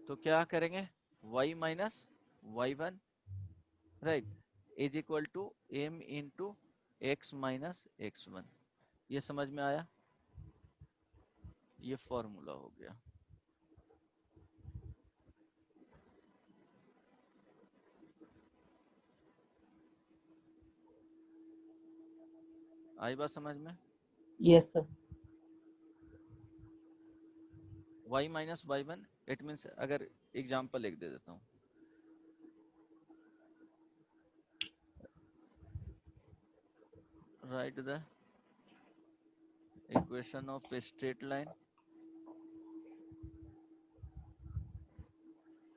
तो क्या करेंगे, y minus y1, right, is equal to m into x minus x1। ये समझ में आया, ये फॉर्मूला हो गया। आई बात समझ में? Yes sir. y minus y1, it means, अगर एग्जाम्पल एक दे देता हूँ, right the equation of a straight line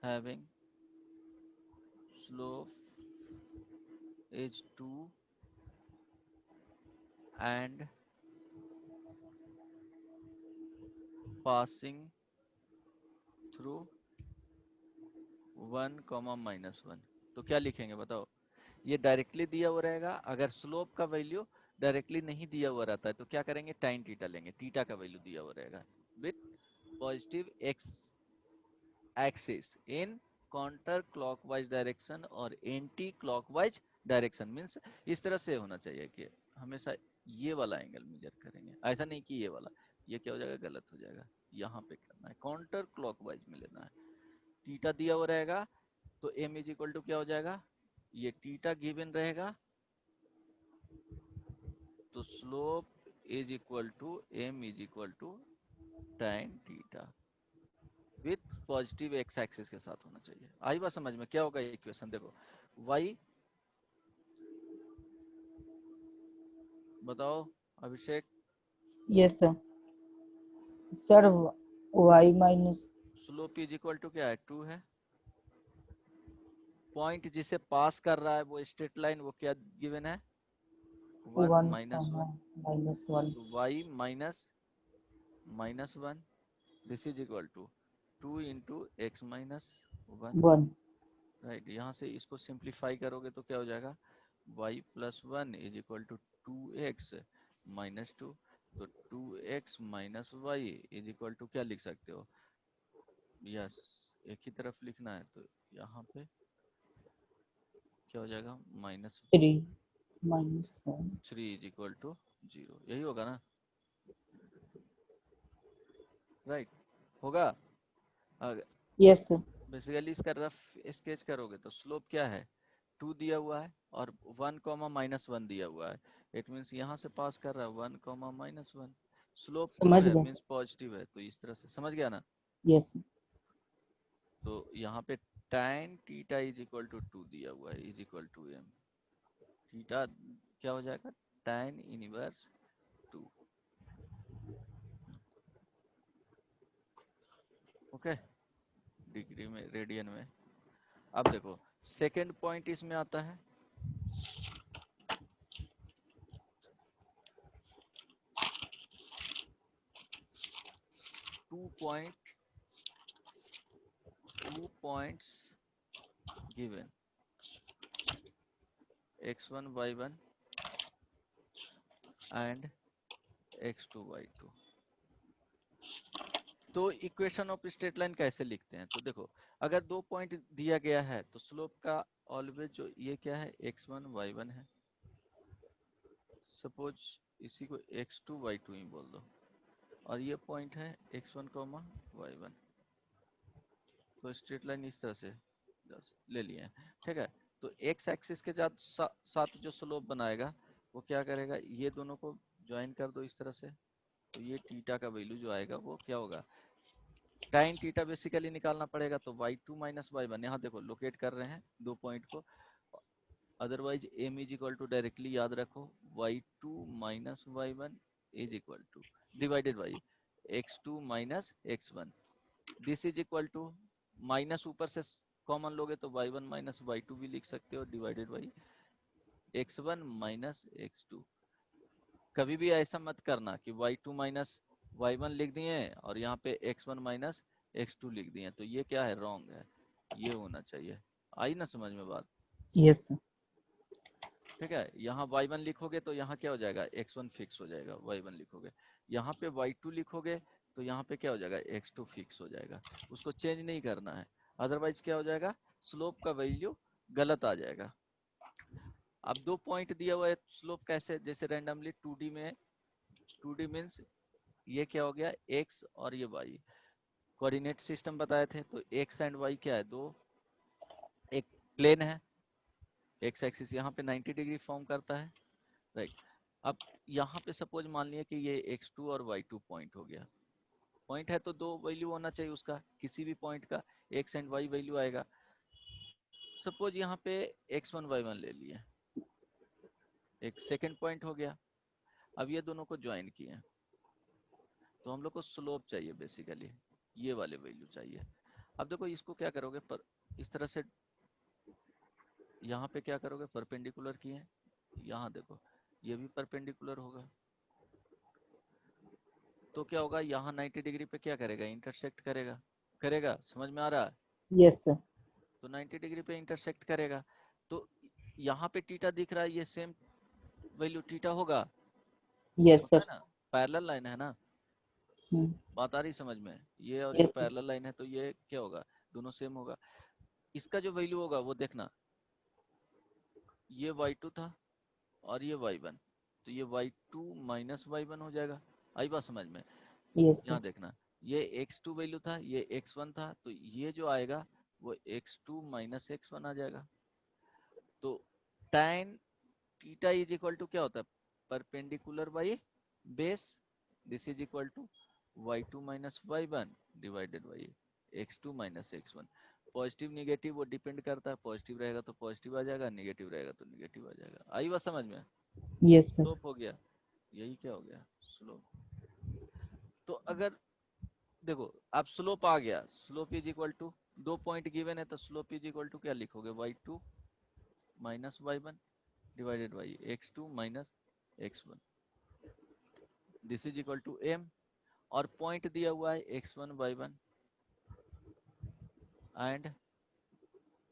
having slope is 2 and passing through 1 comma minus 1। तो क्या लिखेंगे बताओ? ये डायरेक्टली दिया हुआ रहेगा, अगर स्लोप का वैल्यू डायरेक्टली नहीं दिया हुआ रहता है तो क्या करेंगे, टाइन थीटा लेंगे, थीटा का वैल्यू दिया हुआ रहेगा with positive x axis in counter clockwise direction और एंटी क्लॉकवाइज डायरेक्शन। मींस इस तरह से होना चाहिए कि हमेशा ये वाला एंगल मेजर करेंगे, ऐसा नहीं कि ये वाला, ये क्या हो जाएगा, गलत हो जाएगा। यहाँ पे करना है काउंटर क्लॉकवाइज में लेना है, टीटा दिया हुआ रहेगा तो m इज इक्वल टू क्या हो जाएगा, ये टीटा गिवन रहेगा तो slope is equal to m is equal to tan theta with positive x axis के साथ होना चाहिए। आई बात समझ में? क्या होगा इक्वेशन, देखो y, बताओ Abhishek. Yes sir. Sir y minus slope is equal to क्या है, 2 है। पॉइंट जिसे पास कर रहा है वो स्ट्रेट लाइन, वो क्या गिवन है, 1 वन माइनस 1। माइनस वन तो y minus minus 1, this is equal to 2 into x minus 1, one. Right. यहाँ से इसको सिंप्लीफाई करोगे तो क्या हो जाएगा, y plus 1 is equal to 2x minus 2। तो 2x minus y is equal to क्या लिख सकते हो, यस, एक ही तरफ लिखना है तो यहाँ पे क्या हो जाएगा, minus three minus one. 3 is equal to 0, यही होगा ना, राइट, होगा। Yes sir. बेसिकली इसका रफ स्केच करोगे तो स्लोप क्या है, 2 दिया हुआ है और 1 कॉमा माइनस 1 दिया हुआ है, इट मीन्स यहाँ से पास कर रहा है 1 कॉमा माइनस 1। स्लोप 2 समझ है गए मीन्स सर। पॉजिटिव है, तो इस तरह से समझ गया ना। यस। तो यहाँ पे tan theta is equal to 2 दिया हुआ है, is equal to m, theta क्या हो जाएगा, tan इनवर्स 2। ओके, डिग्री में, रेडियन में। अब देखो सेकेंड पॉइंट इसमें आता है, 2 points given, x1 y1 and x2 y2। तो इक्वेशन ऑफ स्ट्रेट लाइन कैसे लिखते हैं, तो देखो अगर 2 पॉइंट दिया गया है तो स्लोप का ऑलवेज जो ये क्या है, x1 y1 है, सपोज इसी को x2 y2 ही बोल दो, और ये पॉइंट है x1 y1। तो स्ट्रेट लाइन इस तरह से ले लिए हैं, ठीक है। तो x एक्सिस के साथ जो स्लोप बनाएगा वो क्या करेगा, ये दोनों को ज्वाइन कर दो इस तरह से, तो ये थीटा का वैल्यू जो आएगा वो क्या होगा, टाइन थीटा बेसिकली निकालना पड़ेगा। तो y2 माइनस y1, यहाँ देखो लोकेट कर रहे हैं 2 पॉइंट को, otherwise m is equal to directly याद रखो, y2 minus y1 is equal to divided by x2 minus x1, this is equal to, minus ऊपर से कॉमन लोगे तो y1 माइनस y2 भी लिख सकते हो, divided by x1 minus x2। कभी भी ऐसा मत करना कि y2 माइनस y1 लिख दिए और यहाँ पे x1 माइनस x2 लिख दिए, तो ये क्या है, रॉन्ग है, ये होना चाहिए। आई ना समझ में बात? Yes sir. ठीक है, यहाँ y1 लिखोगे तो यहाँ क्या हो जाएगा, x1 फिक्स हो जाएगा, y1 लिखोगे, यहाँ पे y2 लिखोगे तो यहाँ पे क्या हो जाएगा, x2 फिक्स हो जाएगा, उसको चेंज नहीं करना है। अदरवाइज क्या हो जाएगा, स्लोप का वैल्यू गलत आ जाएगा। अब 2 पॉइंट दिया हुआ है, स्लोप कैसे, जैसे रैंडमली 2D में, 2D मीन्स ये क्या हो गया, x और ये y, कोऑर्डिनेट सिस्टम बताए थे, तो x एंड y क्या है, दो एक प्लेन है, x एक्सिस यहाँ पे 90 डिग्री फॉर्म करता है, राइट। अब यहाँ पे सपोज मान लिया कि ये x2 और y2 पॉइंट हो गया, पॉइंट है तो दो वैल्यू होना चाहिए उसका, किसी भी पॉइंट का x एंड y वैल्यू आएगा। सपोज यहाँ पे x1 y1 ले लिए, एक सेकेंड पॉइंट हो गया। अब ये दोनों को ज्वाइन किए, तो हम लोग को स्लोप चाहिए बेसिकली, ये वाले वैल्यू चाहिए। अब देखो इसको क्या करोगे, पर इस तरह से यहाँ पे क्या करोगे, परपेंडिकुलर किए, यहाँ देखो ये भी परपेंडिकुलर होगा, तो क्या होगा, यहाँ 90 डिग्री पे क्या करेगा, इंटरसेक्ट करेगा, करेगा, समझ में आ रहा है। Yes sir. तो 90 डिग्री पे इंटरसेक्ट करेगा, तो यहाँ पे थीटा दिख रहा है, ये सेम वैल्यू थीटा होगा, यस होता है सर। ना, पैरेलल लाइन है ना, बात आ रही समझ में, ये और ये यस सर। पैरेलल लाइन है, तो ये क्या होगा, दोनों सेम होगा। इसका जो वैल्यू होगा वो देखना, ये y2 था और ये y1, तो ये y2 माइनस y1 हो जाएगा, आई बात समझ में। Yes sir. यहाँ देखना, ये x2 वैल्यू था, ये x1 था, तो ये जो आएगा वो x2 माइनस x1 आ जाएगा। तो tan theta is equal to क्या होता है, perpendicular by base, this is equal to y2 minus y1 divided by x2 minus x1। Positive negative वो डिपेंड करता है, पॉजिटिव रहेगा तो पॉजिटिव आ जाएगा, निगेटिव रहेगा तो निगेटिव आ जाएगा, आई बात समझ में। Yes sir. स्लोप हो गया, यही क्या हो गया, स्लोप। तो अगर देखो अब स्लोप आ गया, स्लोप इज इक्वल टू, दो पॉइंट गिवन है तो स्लोप इज इक्वल टू क्या लिखोगे, y2 minus y1 divided by x2 minus x1, this is equal to m, और पॉइंट दिया हुआ है x1 y1 and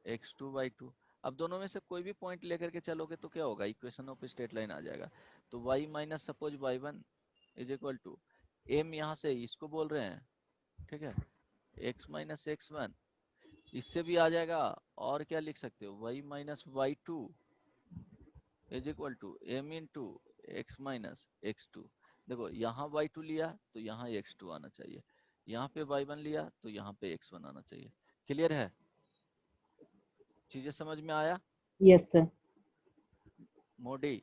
x2 y2। अब दोनों में से कोई भी पॉइंट लेकर के चलोगे तो क्या होगा, इक्वेशन ऑफ स्ट्रेट लाइन आ जाएगा। तो y minus suppose y1 is equal to m, यहाँ से इसको बोल रहे हैं, ठीक है, x माइनस x1, इससे भी आ जाएगा, और क्या लिख सकते हो, y minus y2 is equal to m into x minus x2। देखो यहाँ y2 लिया तो यहाँ x2 आना चाहिए, यहाँ पे y1 लिया तो यहाँ पे x1 आना चाहिए। क्लियर है, चीजें समझ में आया। Yes sir. Modi,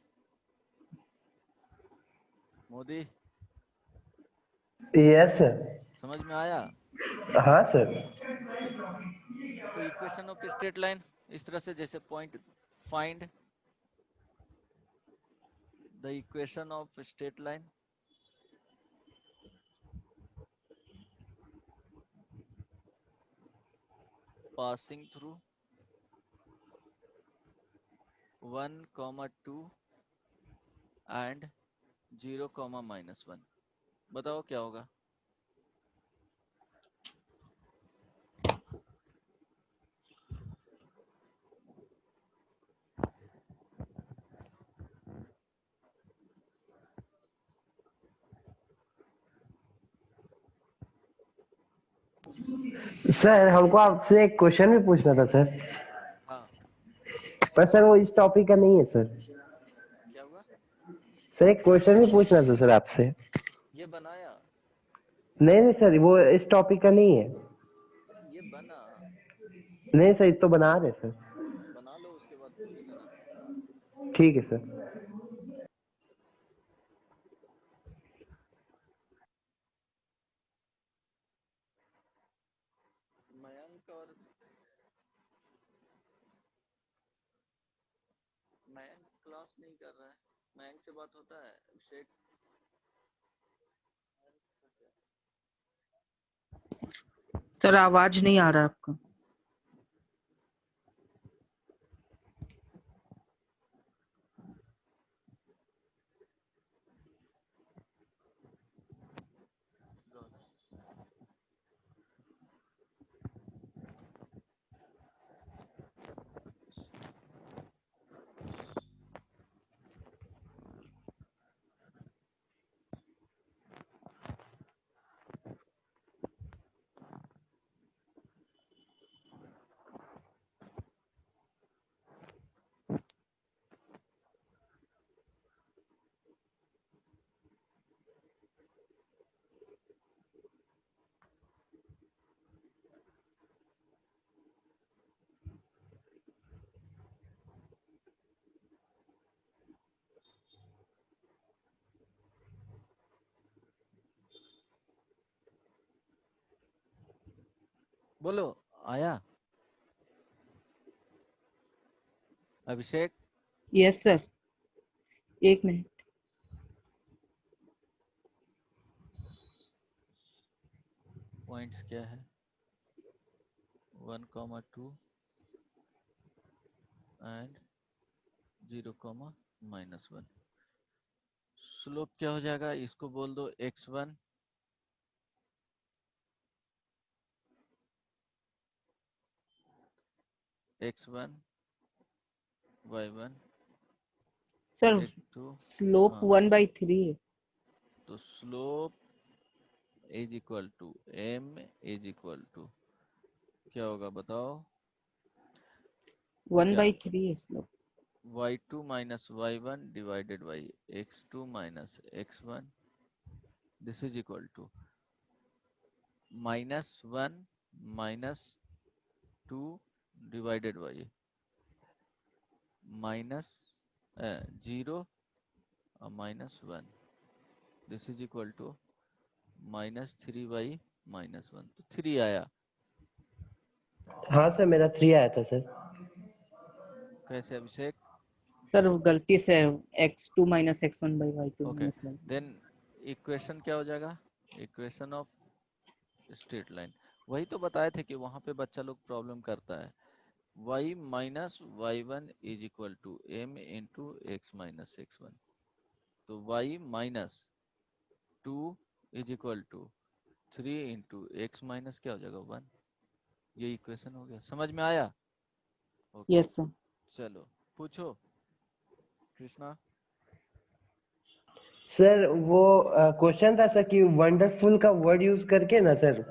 Modi, yes sir. समझ में आया। हाँ सर। ओके, तो इक्वेशन ऑफ स्ट्रेट लाइन इस तरह से, जैसे point find the equation of straight line passing through 1, 2 and 0, -1। बताओ क्या होगा। सर हमको आपसे एक क्वेश्चन भी पूछना था सर, हाँ, पर सर वो इस टॉपिक का नहीं है सर। क्या हुआ, सर एक क्वेश्चन भी पूछना था सर आपसे। ये बनाया, नहीं नहीं सर, वो इस टॉपिक का नहीं है। ये बना, नहीं सर, तो बना रहे सर। बना लो उसके बाद पूछ लेना। ठीक है सर। मयंक और मयंक क्लास नहीं कर रहा है, मयंक से बात होता है, अभिषेक। सर आवाज नहीं आ रहा आपका। बोलो, आया? अभिषेक, यस सर, एक मिनट। पॉइंट्स क्या है? 1,2 एंड 0,-1। स्लोप क्या हो जाएगा? इसको बोल दो x1, x1 y1 sir x2। Slope हाँ, 1/3 है। तो slope is equal to m is equal to क्या होगा बताओ? क्या 1/3 है slope. y2 minus y1 divided by x2 minus x1, this is equal to -1 -2 divided by -0 और -1, this is equal to -3 by -1। तो 3 आया। हाँ सर, मेरा 3 आया था सर। कैसे अभिषेक? सर गलती से x2 minus x1 by y2 okay, minus y1। Then equation क्या हो जाएगा? Equation of straight line. वही तो बताए थे कि वहां पे बच्चा लोग प्रॉब्लम करता है। y minus y1 is equal to m into x minus x1। तो y minus 2 is equal to 3 into x minus क्या हो जाएगा 1। ये इक्वेशन हो गया, समझ में आया? Okay, yes sir. चलो पूछो कृष्णा। सर वो क्वेश्चन था सर कि वंडरफुल का वर्ड यूज करके ना सर,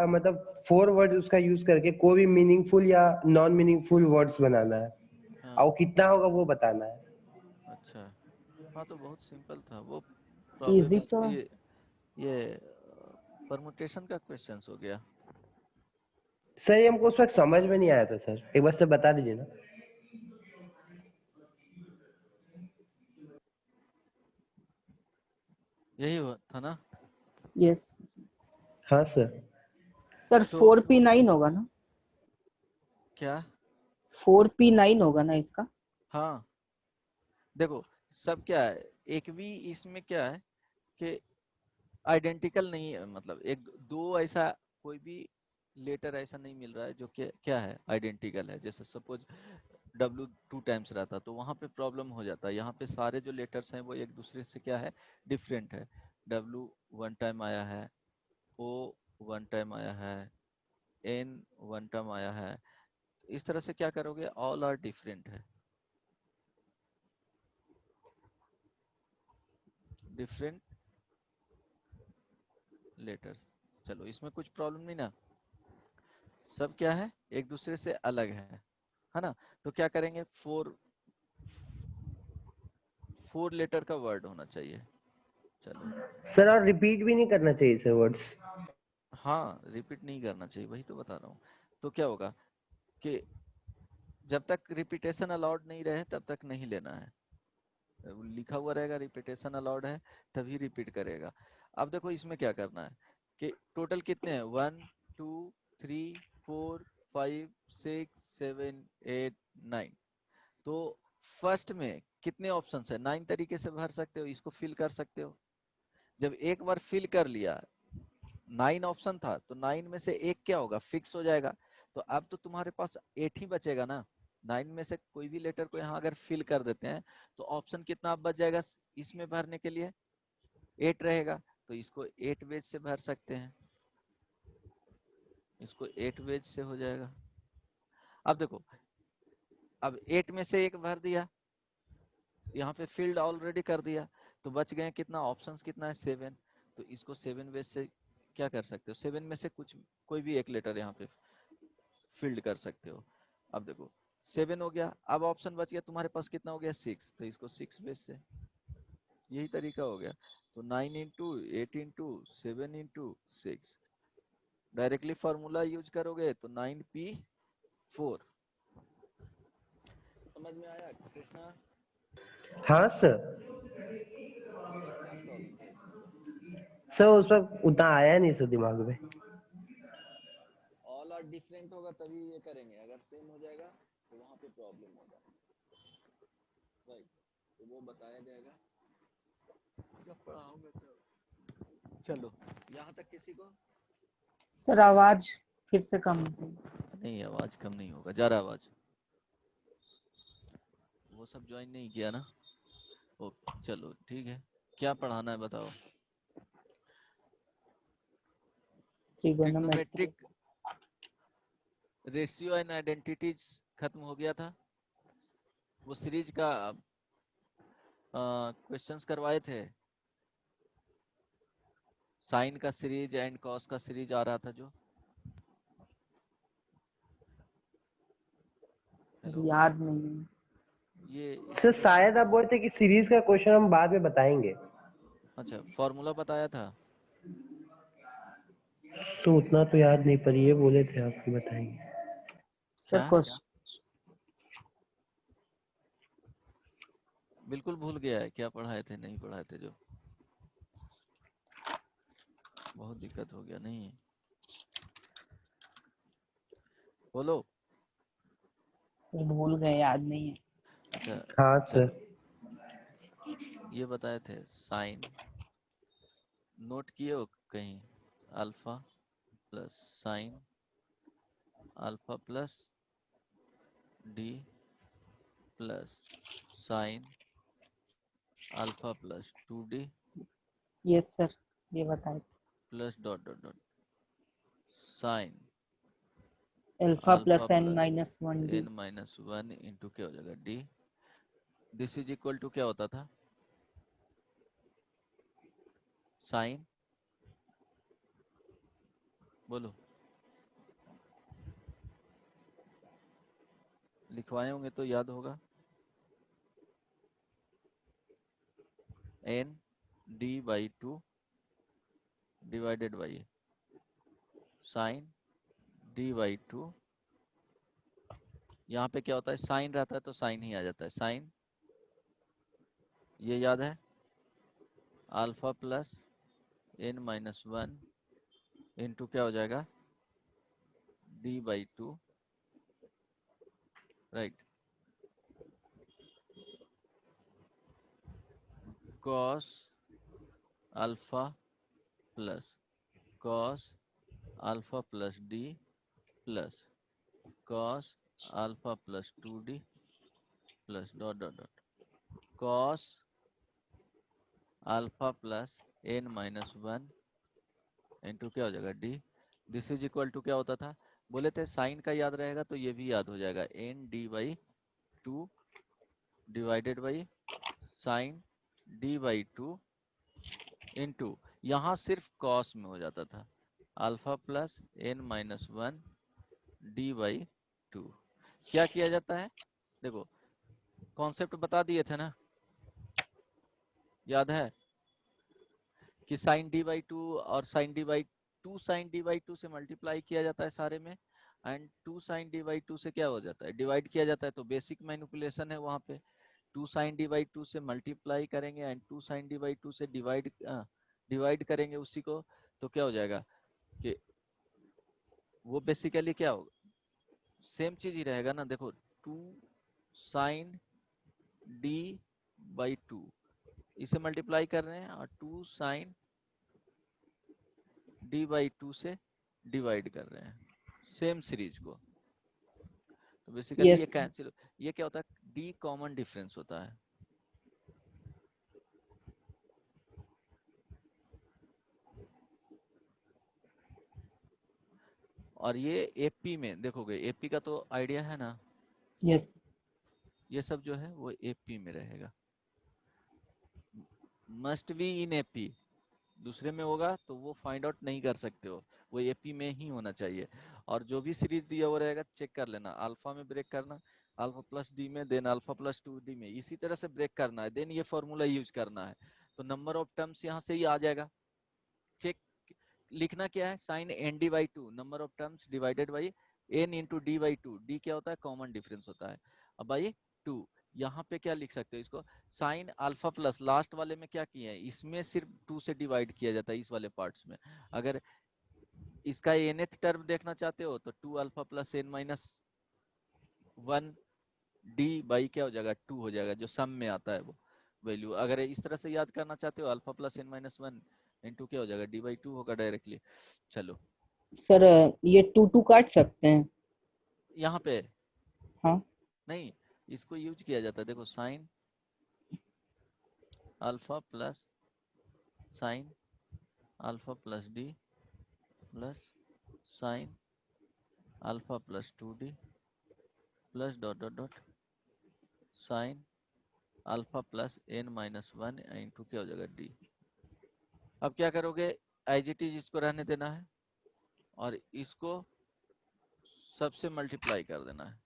मतलब 4 वर्ड उसका यूज करके कोई भी मीनिंगफुल या नॉन मीनिंगफुल वर्ड्स बनाना है, हाँ, और कितना होगा वो बताना है। अच्छा। हाँ तो बहुत सिंपल था वो। इजी प्रोबेबल तो है। ये परमुटेशन का क्वेश्चंस हो गया। सर ये हमको उस वक्त समझ में नहीं आया था सर, एक बार से बता दीजिए ना। यही था ना? यस हाँ सर। सर, तो 4p9 होगा ना? क्या? 4p9 होगा ना इसका? हाँ, देखो सब क्या है, एक भी इसमें क्या है कि आइडेंटिकल नहीं है, मतलब एक दो ऐसा कोई भी लेटर ऐसा नहीं मिल रहा है जो कि क्या है आइडेंटिकल है। जैसे सपोज W 2 टाइम्स रहता तो वहां पे प्रॉब्लम हो जाता है। यहाँ पे सारे जो लेटर्स हैं वो एक दूसरे से क्या है, डिफरेंट है। W 1 टाइम आया है, O 1 टाइम आया है, N 1 टाइम आया है। इस तरह से क्या करोगे, ऑल आर डिफरेंट है, डिफरेंट लेटर्स। चलो इसमें कुछ प्रॉब्लम नहीं ना, सब क्या है एक दूसरे से अलग है ना? तो क्या करेंगे, 4 लेटर का वर्ड होना चाहिए। चलो, सर और रिपीट भी नहीं करना चाहिए सर वर्ड्स। हाँ रिपीट नहीं करना चाहिए, वही तो बता रहा हूँ। तो क्या होगा कि जब तक रिपीटेशन अलाउड नहीं रहे तब तक नहीं लेना है। लिखा हुआ रहेगा रिपीटेशन अलाउड है तभी रिपीट करेगा। अब देखो इसमें क्या करना है कि टोटल कितने हैं, 1 2 3 4 5 6 7 8 9। तो फर्स्ट में कितने ऑप्शंस है, 9 तरीके से भर सकते हो, इसको फिल कर सकते हो। जब एक बार फिल कर लिया, 9 ऑप्शन था तो 9 में से एक क्या होगा, फिक्स हो जाएगा। तो अब तो तुम्हारे पास 8 ही बचेगा ना। 9 में से कोई भी लेटर को यहाँ अगर फिल कर देते हैं तो ऑप्शन कितना अब बच जाएगा इसमें भरने के लिए, 8 रहेगा। तो इसको 8 वेज से भर सकते हैं, इसको 8 वेज से हो जाएगा। अब देखो, अब 8 में से एक भर दिया, यहाँ पे फील्ड ऑलरेडी कर दिया, तो बच गए कितना, ऑप्शंस कितना है 7। तो इसको 7 वेज से क्या कर सकते हो, 7 में से कुछ कोई भी एक लेटर यहाँ पे फील्ड कर सकते हो। अब देखो 7 हो गया, अब ऑप्शन बच गया तुम्हारे पास कितना हो गया 6, तो इसको 6 बेस से, यही तरीका हो गया। तो 9 into 8 into 7 into 6, directly formula use करोगे तो 9p4। समझ में आया कृष्णा? हाँ सर। कैसा सॉल्व किए? सर उस वक्त उतना आया नहीं सर दिमाग में। वाला डिफरेंट होगा तभी ये करेंगे, अगर सेम हो जाएगा तो वहां पे प्रॉब्लम होगा, राइट। तो वो बताया जाएगा जब पढ़ाओगे तो। चलो यहाँ तक किसी को? सर आवाज फिर से कम है। नहीं, आवाज कम नहीं होगा, जा रहा आवाज। वो सब ज्वाइन नहीं किया ना? ओके चलो ठीक है। क्या पढ़ाना है बताओ? Trigonometry. Trigonometric ratio and identities खत्म हो गया था। वो सीरीज का क्वेश्चंस करवाए थे, साइन का सीरीज एंड कॉस का सीरीज आ रहा था जो। सर हेलो, याद नहीं है। ये सर इसमें शायद आप बोलते कि सीरीज का क्वेश्चन हम बाद में बताएंगे, अच्छा फॉर्मूला बताया था। तो उतना तो याद नहीं, पर ये बोले थे आपको बताएंगे। सर क्या? क्वेश्चन बिल्कुल भूल गया है क्या पढ़ाए थे नहीं पढ़ाए थे जो? बहुत दिक्कत हो गया नहीं? बोलो। भूल गए, याद नहीं है। अच्छा हाँ सर। चलो, ये बताए थे साइन, नोट किए हो कहीं? Alpha plus sine alpha plus d plus sine alpha plus 2d yes sir, ये बताए थे। Plus dot dot dot sine alpha alpha plus n plus minus 1d। n minus 1 into क्या हो जाएगा d। This is equal to क्या होता था? Sign, बोलो, लिखवाए होंगे तो याद होगा। n d/2 divided by sign d/2। यहाँ पे क्या होता है, साइन रहता है तो साइन ही आ जाता है, साइन, ये याद है, alpha plus n minus 1 into क्या हो जाएगा d/2, right. Cos alpha plus cos alpha plus d plus cos alpha plus 2d plus dot dot dot cos alpha plus n minus 1 into क्या हो जाएगा d. This is equal to क्या होता था? बोले थे साइन का याद रहेगा तो ये भी याद हो जाएगा, n d/2 divided by sign d/2 into, यहाँ सिर्फ कॉस में हो जाता था, alpha plus n minus 1 d/2। क्या किया जाता है देखो, कॉन्सेप्ट बता दिए थे ना, याद है कि साइन d/2 और साइन d/2 साइन d/2 से मल्टीप्लाई किया जाता है सारे में, एंड 2 साइन d/2 से क्या हो जाता है, डिवाइड किया जाता है। तो बेसिक मैनिपुलेशन है वहां पे, 2 साइन d/2 से मल्टीप्लाई करेंगे एंड 2 साइन d/2 से डिवाइड करेंगे उसी को, तो क्या हो जाएगा कि वो बेसिकली क्या होगा, सेम चीज ही रहेगा ना। देखो 2 साइन d/2 इसे मल्टीप्लाई कर रहे हैं और 2 साइन d/2 से डिवाइड कर रहे हैं सेम सीरीज को। तो बेसिकली ये यस। कैंसिल, ये क्या होता है, d कॉमन डिफरेंस होता है। और ये एपी में देखोगे, एपी का तो आइडिया है ना, यस। ये सब जो है वो एपी में रहेगा, मस्ट बी इन एपी। दूसरे में होगा तो वो फाइंड आउट नहीं कर सकते हो, वो एपी में ही होना चाहिए। और जो भी सीरीज दिया हुआ रहेगा चेक कर लेना, अल्फा में ब्रेक करना, अल्फा प्लस डी में, देन अल्फा प्लस 2d में, इसी तरह से ब्रेक करना है, देन ये फॉर्मूला यूज करना है। तो नंबर ऑफ टर्म्स यहाँ से ही आ जाएगा। चेक, लिखना क्या है, sine n/2 number of terms divided by n into d/2, d क्या होता है, कॉमन डिफरेंस होता है, अब बाई 2। यहाँ पे क्या लिख सकते हो इसको, साइन अल्फा प्लस, लास्ट वाले में क्या किया है, इसमें सिर्फ 2 से डिवाइड किया जाता है इस वाले पार्ट्स में, अगर इसका nth टर्म देखना चाहते हो तो 2 alpha plus n minus 1 d by क्या हो जाएगा 2 हो जाएगा, जो सम में आता है वो वैल्यू। अगर इस तरह से याद करना चाहते हो alpha plus n minus 1 into क्या हो जाएगा d बाई 2 होगा डायरेक्टली। चलो सर ये 2 काट सकते हैं? यहाँ पे हाँ नहीं, इसको यूज किया जाता है, देखो sign alpha plus sine alpha plus d plus sine alpha plus 2d plus dot dot dot sine alpha plus n minus 1 into क्या हो जाएगा d। अब क्या करोगे, एज इट इज इसको रहने देना है और इसको सबसे मल्टीप्लाई कर देना है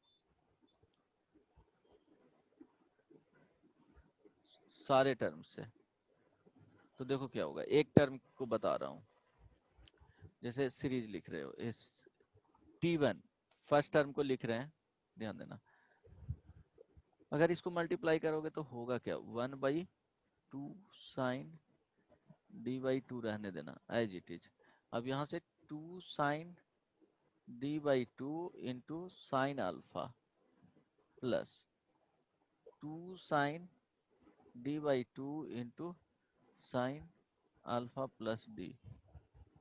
सारे टर्म से। तो देखो क्या होगा, एक टर्म को बता रहा हूँ, जैसे सीरीज लिख रहे हो इस t1 फर्स्ट टर्म को लिख रहे हैं, ध्यान देना। अगर इसको मल्टीप्लाई करोगे तो होगा क्या, 1/2 साइन d/2 रहने देना एज इट इज। अब यहाँ से 2 sine d/2 into sine alpha plus 2 sine d/2 into sine alpha plus d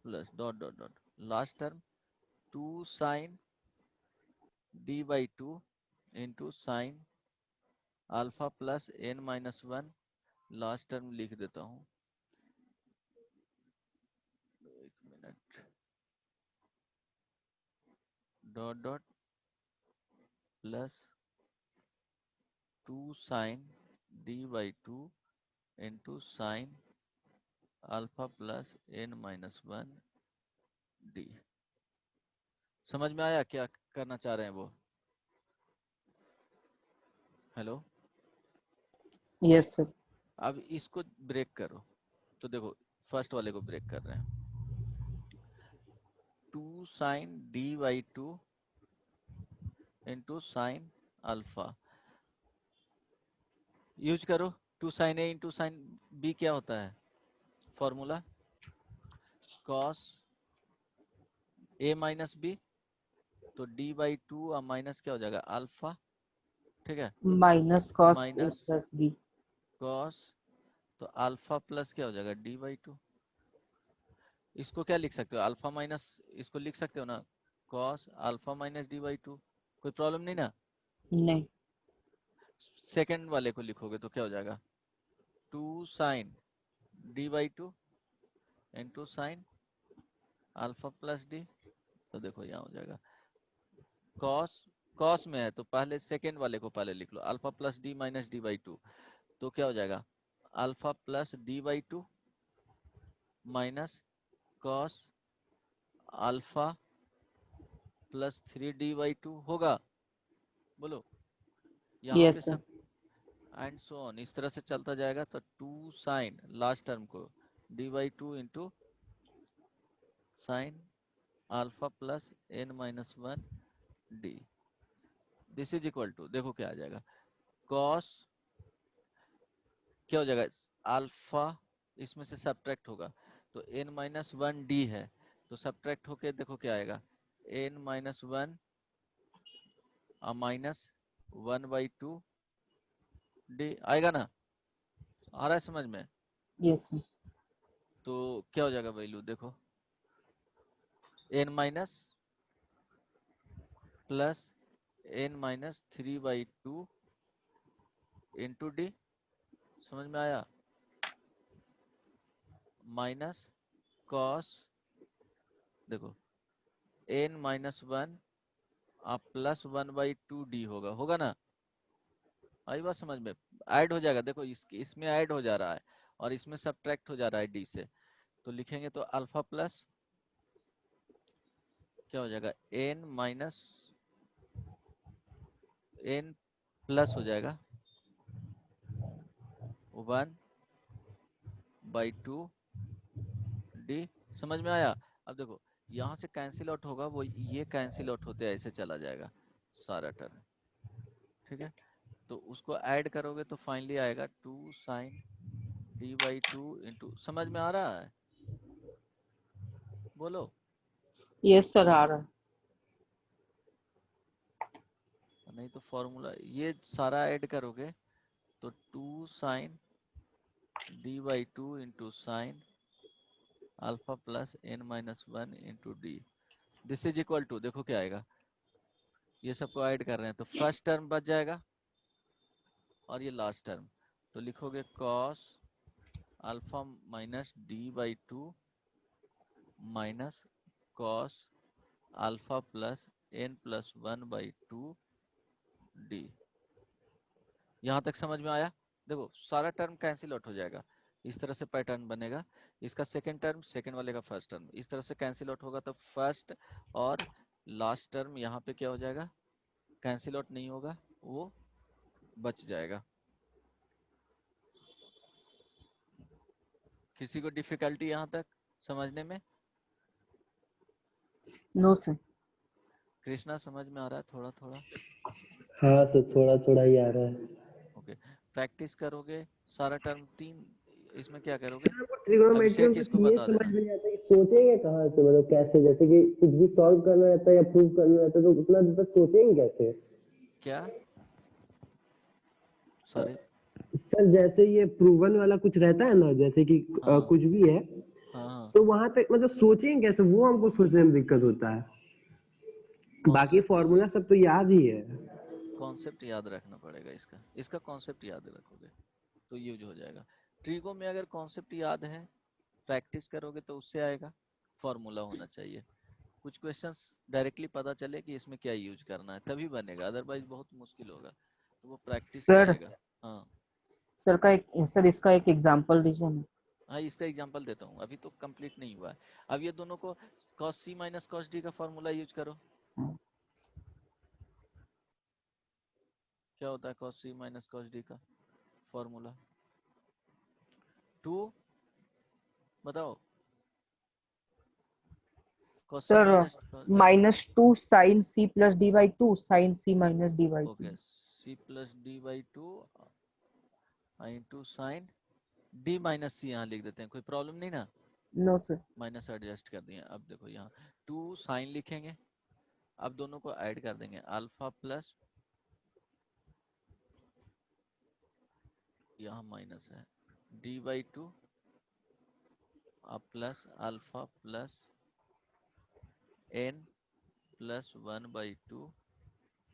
plus dot dot dot last term 2 sine d/2 into sine alpha plus n minus 1, last term लिख देता हूँ, एक minute, dot dot plus 2 sine d/2 into sine alpha plus n minus 1 d। समझ में आया क्या करना चाह रहे हैं वो? Hello, yes sir. अब इसको ब्रेक करो, तो देखो फर्स्ट वाले को ब्रेक कर रहे हैं, 2 sine d/2 into sine alpha, use करो 2 sine a into sine b क्या होता है formula, cos a minus b, तो d/2 और माइनस क्या हो जाएगा अल्फा, ठीक है, minus cos A minus plus B. Cos, तो अल्फा प्लस क्या हो जाएगा d/2। इसको क्या लिख सकते हो, अल्फा माइनस, इसको लिख सकते हो ना, कॉस अल्फा माइनस d/2, कोई प्रॉब्लम नहीं ना। नहीं। सेकंड वाले को लिखोगे तो क्या हो जाएगा 2 sine d/2 into sine alpha plus d, तो देखो यहाँ हो जाएगा कॉस, कॉस में है तो पहले सेकंड वाले को पहले लिख लो, alpha plus d minus d/2, तो क्या हो जाएगा alpha plus d/2 minus cos alpha plus 3d/2 होगा, बोलो यहाँ पे यस सर। सब एंड सो ऑन इस तरह से चलता जाएगा। तो 2 साइन लास्ट टर्म को d/2 into sine alpha plus n minus 1 d, this is equal to, देखो क्या आ जाएगा, कॉस क्या हो जाएगा अल्फा, इसमें से सब्ट्रैक्ट होगा तो n माइनस 1 d है, तो सब्ट्रैक्ट होके देखो क्या आएगा n माइनस 1 माइनस 1/2 d आएगा ना, आ रहा है समझ में? Yes sir. तो क्या हो जाएगा वैल्यू देखो, n minus plus n minus 3/2 into D, समझ में आया, माइनस कॉस, देखो n माइनस 1 प्लस 1/2 d होगा, होगा ना, आई बात समझ में, ऐड हो जाएगा, देखो इसमें ऐड हो जा रहा है और इसमें सब्ट्रैक्ट हो जा रहा है d से, तो लिखेंगे तो अल्फा प्लस क्या हो जाएगा n माइनस n प्लस हो जाएगा 1/2 d, समझ में आया? अब देखो यहाँ से कैंसिल आउट होगा, वो ये कैंसिल आउट होते ऐसे चला जाएगा सारा टर्म, ठीक है, तो उसको ऐड करोगे तो फाइनली आएगा 2 साइन d/2 इंटू, समझ में आ रहा है बोलो? यस सर आ रहा है। नहीं तो फॉर्मूला ये सारा ऐड करोगे तो 2 sine d by two into sine alpha plus n minus one into d, this is equal to, देखो क्या आएगा, ये सबको ऐड कर रहे हैं तो फर्स्ट टर्म बच जाएगा और ये लास्ट टर्म, तो लिखोगे cos alpha minus d by two minus cos alpha plus n plus one by two D. यहाँ तक समझ में आया? देखो सारा टर्म कैंसिल आउट हो जाएगा, इस तरह से पैटर्न बनेगा, इसका सेकंड टर्म सेकंड वाले का फर्स्ट टर्म इस तरह से कैंसिल आउट होगा, तो फर्स्ट और लास्ट टर्म यहाँ पे क्या हो जाएगा, कैंसिल आउट नहीं होगा, वो बच जाएगा। किसी को डिफिकल्टी यहाँ तक समझने में? No sir. कृष्णा समझ में आ रहा है थोड़ा थोड़ा? हाँ सर, थोड़ा थोड़ा ही आ रहा है। ओके, प्रैक्टिस करोगे सारा टर्म तीन, इसमें क्या करोगे, ट्रिगोनोमेट्री अभिषेक में इसको कुछ ये बता समझ देना। में नहीं आता कि सोचेंगे कहाँ से, मतलब कैसे, जैसे कि कुछ भी सॉल्व करना रहता है या प्रूव करना रहता है तो उतना देर तक सोचेंगे कैसे? क्या सॉरी? सर जैसे ये प्रूवन वाला कुछ रहता है ना, जैसे कि हाँ कुछ भी है हाँ हाँ, तो वहां तक मतलब सोचेंगे कैसे, वो हमको सोचने में दिक्कत होता है। बाकी कॉन्सेप्ट, फॉर्मूला सब तो याद ही है। कॉन्सेप्ट याद रखना पड़ेगा, इसका इसका कॉन्सेप्ट याद रखोगे तो यूज हो जाएगा। ट्रिगो में अगर कॉन्सेप्ट याद है, प्रैक्टिस करोगे तो उससे आएगा, फॉर्मूला होना चाहिए, कुछ क्वेश्चंस डायरेक्टली पता चले कि इसमें क्या यूज करना है तभी बनेगा, अदरवाइज बहुत मुश्किल होगा, तो वो प्रैक्टिस से सर आएगा। हाँ सर इसका एक एग्जांपल दीजिए ना। हाँ, इसका एग्जांपल देता हूँ, अभी तो कंप्लीट नहीं हुआ है। अब ये दोनों को cos c minus cos d का फॉर्मूला यूज करो, क्या होता है cos c minus cos d का फॉर्मूला? 2, बताओ, cos c sir minus cos d। -2 sin c + d/2 sin c - d/2। Okay, c plus d by two into sine d minus c, यहाँ लिख देते हैं, कोई प्रॉब्लम नहीं ना, नो सर। माइनस एडजस्ट कर दिए। अब देखो यहाँ 2 साइन लिखेंगे, अब दोनों को ऐड कर देंगे, अल्फा प्लस, यहाँ माइनस है, डी बाई टू अब plus alpha plus n plus one by two,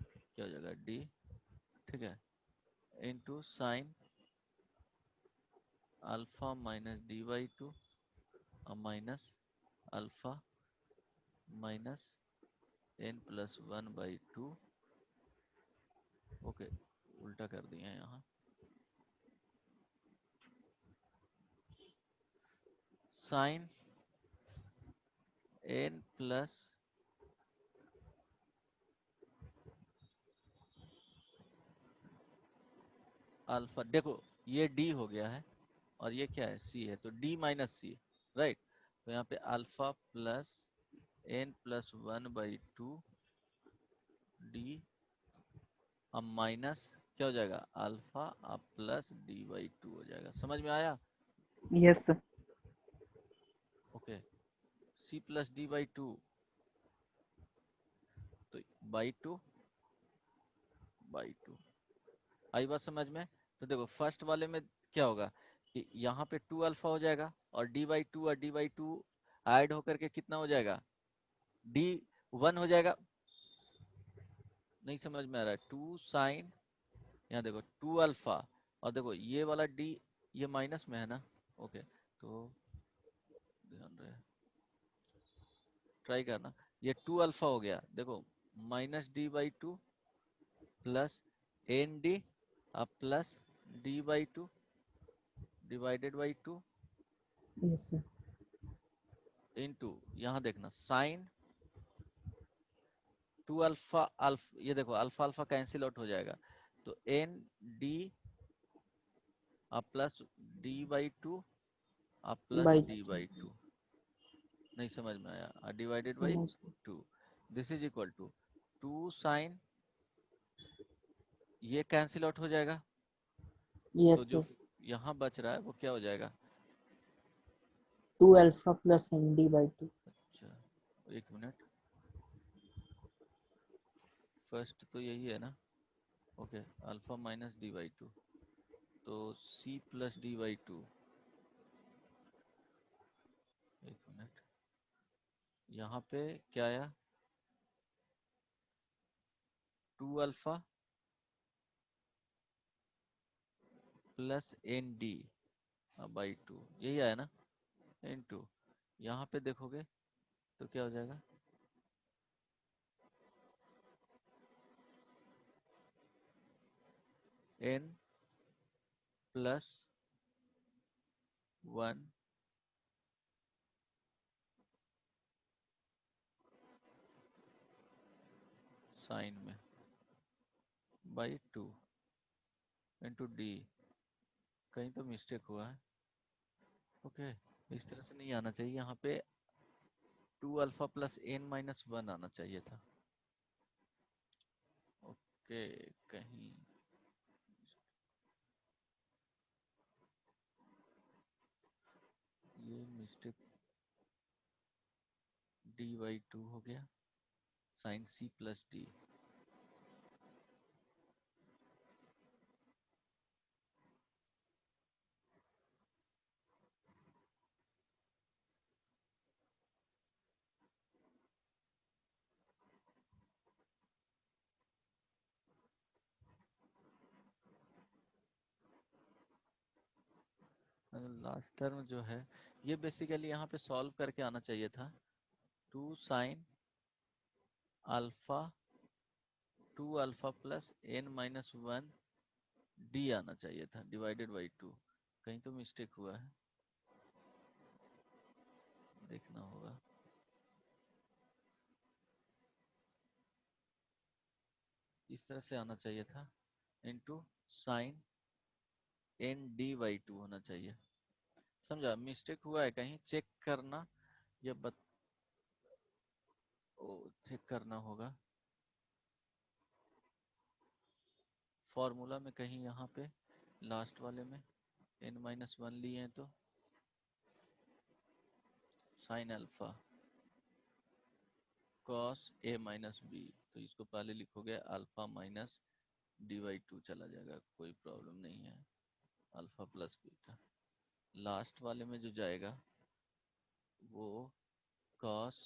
क्या हो जाएगा डी, ठीक है, into sine alpha minus d by two minus alpha minus n plus one by two. Okay, उल्टा कर दिए हैं यहाँ, साइन एन प्लस अल्फा, देखो ये डी हो गया है और ये क्या है, सी है, तो डी माइनस सी, राइट, तो यहाँ पे alpha plus n plus one by two d, अब माइनस क्या हो जाएगा, अल्फा अब प्लस डी बाई टू हो जाएगा, समझ में आया? Yes sir. Okay, c plus d by two, तो बाई टू बाई टू, आई बात समझ में? तो देखो फर्स्ट वाले में क्या होगा कि यहाँ पे 2 अल्फा हो जाएगा और डी बाई टू और डी बाई टू ऐड होकर के कितना हो जाएगा, डी 1 हो जाएगा। नहीं समझ में आ रहा है, 2 साइन, यहाँ देखो 2 अल्फा, और देखो ये वाला डी ये माइनस में है ना, ओके, तो ध्यान रहे, ट्राई करना, ये 2 अल्फा हो गया, देखो minus d by two plus n d अब plus d by two divided by two yes sir. Into, यहाँ देखना साइन 2 अल्फा अल्फा, ये देखो अल्फा अल्फा कैंसिल आउट हो जाएगा, तो एन डी अब प्लस डी बाई टू अब plus by d by two, नहीं समझ में आया, डिवाइडेड बाई समझ। Two, this is equal to 2 sine, ये कैंसिल आउट हो जाएगा, तो यस जो सर। यहाँ बच रहा है वो क्या हो जाएगा, 2 अल्फा + n d/2। अच्छा एक मिनट, फर्स्ट तो यही है ना, okay, alpha minus d by two, तो c plus d by two, एक मिनट, यहाँ पे क्या आया, two alpha plus n d by two, यही आया ना, एन टू। यहाँ पे देखोगे तो क्या हो जाएगा, एन प्लस वन साइन में बाई टू इंटू डी, कहीं तो मिस्टेक हुआ है, ओके, इस तरह से नहीं आना चाहिए, यहाँ पे two alpha plus n minus one आना चाहिए था, ओके, कहीं ये मिस्टेक, डी बाई टू हो गया sine c plus d, last term जो है ये बेसिकली यहाँ पे सॉल्व करके आना चाहिए था, two sine alpha, two alpha plus n minus one d आना चाहिए था डिवाइडेड बाई टू, कहीं तो मिस्टेक हुआ है, देखना होगा, इस तरह से आना चाहिए था, into sine n d by two होना चाहिए, समझा, मिस्टेक हुआ है कहीं, चेक करना, या चेक करना होगा, फॉर्मूला में कहीं यहाँ पे लास्ट वाले में एन माइनस वन लिए हैं तो sine alpha cos A minus B, तो इसको पहले लिखोगे alpha minus d by to चला जाएगा, कोई प्रॉब्लम नहीं है, अल्फा प्लस बीटा, लास्ट वाले में जो जाएगा वो cos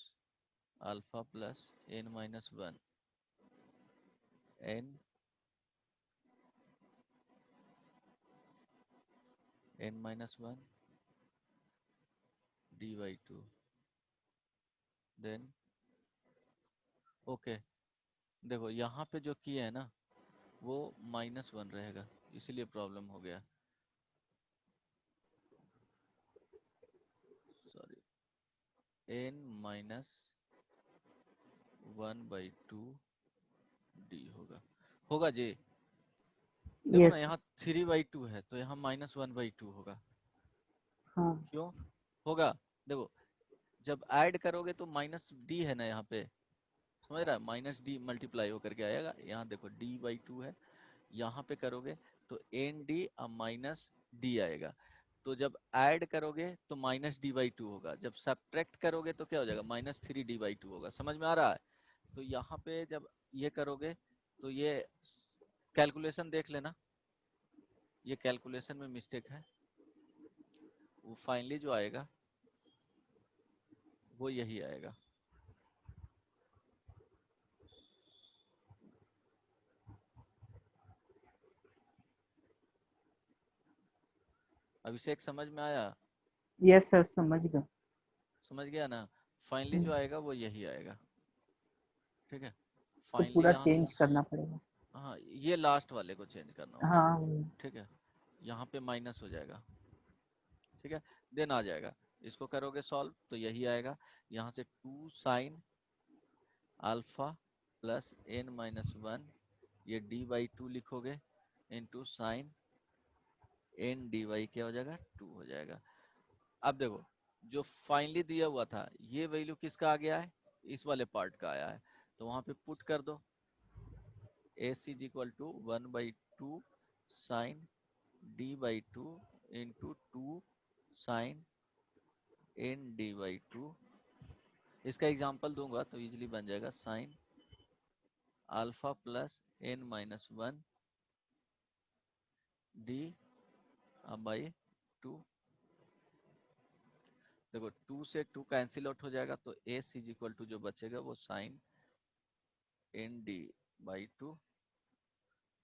alpha plus n minus one n n minus one d by two, then okay, देखो यहाँ पे जो किया है ना वो माइनस वन रहेगा, इसीलिए प्रॉब्लम हो गया, sorry, n minus one by two d होगा, होगा जी, देखो ना यस। यहाँ थ्री बाई टू है तो यहाँ माइनस वन बाई टू होगा, हाँ क्यों होगा, देखो जब ऐड करोगे तो माइनस डी है ना यहाँ पे, समझ रहा है, माइनस डी मल्टीप्लाई होकर के आएगा, यहाँ देखो डी बाई टू है, यहाँ पे करोगे तो एन डी और माइनस डी आएगा, तो जब ऐड करोगे तो माइनस डी बाई टू होगा, जब सब्ट्रैक्ट करोगे तो क्या हो जाएगा, minus three D by to होगा, समझ में आ रहा है, तो यहाँ पे जब ये करोगे तो ये कैलकुलेशन देख लेना, ये कैलकुलेशन में मिस्टेक है, वो फाइनली जो आएगा वो यही आएगा, अभिषेक समझ में आया, यस सर, समझ गया। समझ गया ना, फाइनली जो आएगा वो यही आएगा, ठीक है, तो फाइनली पूरा यहाँ से, चेंज करना पड़ेगा। हाँ ये लास्ट वाले को चेंज करना होगा, हाँ ठीक है, यहाँ पे माइनस हो जाएगा, ठीक है, देन आ जाएगा, इसको करोगे सॉल्व तो यही आएगा, यहाँ से two sine alpha plus n minus one, ये डी बाई टू लिखोगे into sine n d y, क्या हो जाएगा, टू हो जाएगा, अब देखो जो फाइनली दिया हुआ था ये वैल्यू किसका आ गया है, इस वाले पार्ट का आया है, तो वहां पे पुट कर दो, s is equal to one by two sine d by two into two sine n d by two, इसका एग्जांपल दूंगा तो इजीली बन जाएगा। Sine alpha plus n minus one d by two. देखो 2 से 2 कैंसिल आउट हो जाएगा तो s इज इक्वल टू जो बचेगा वो sine n d by two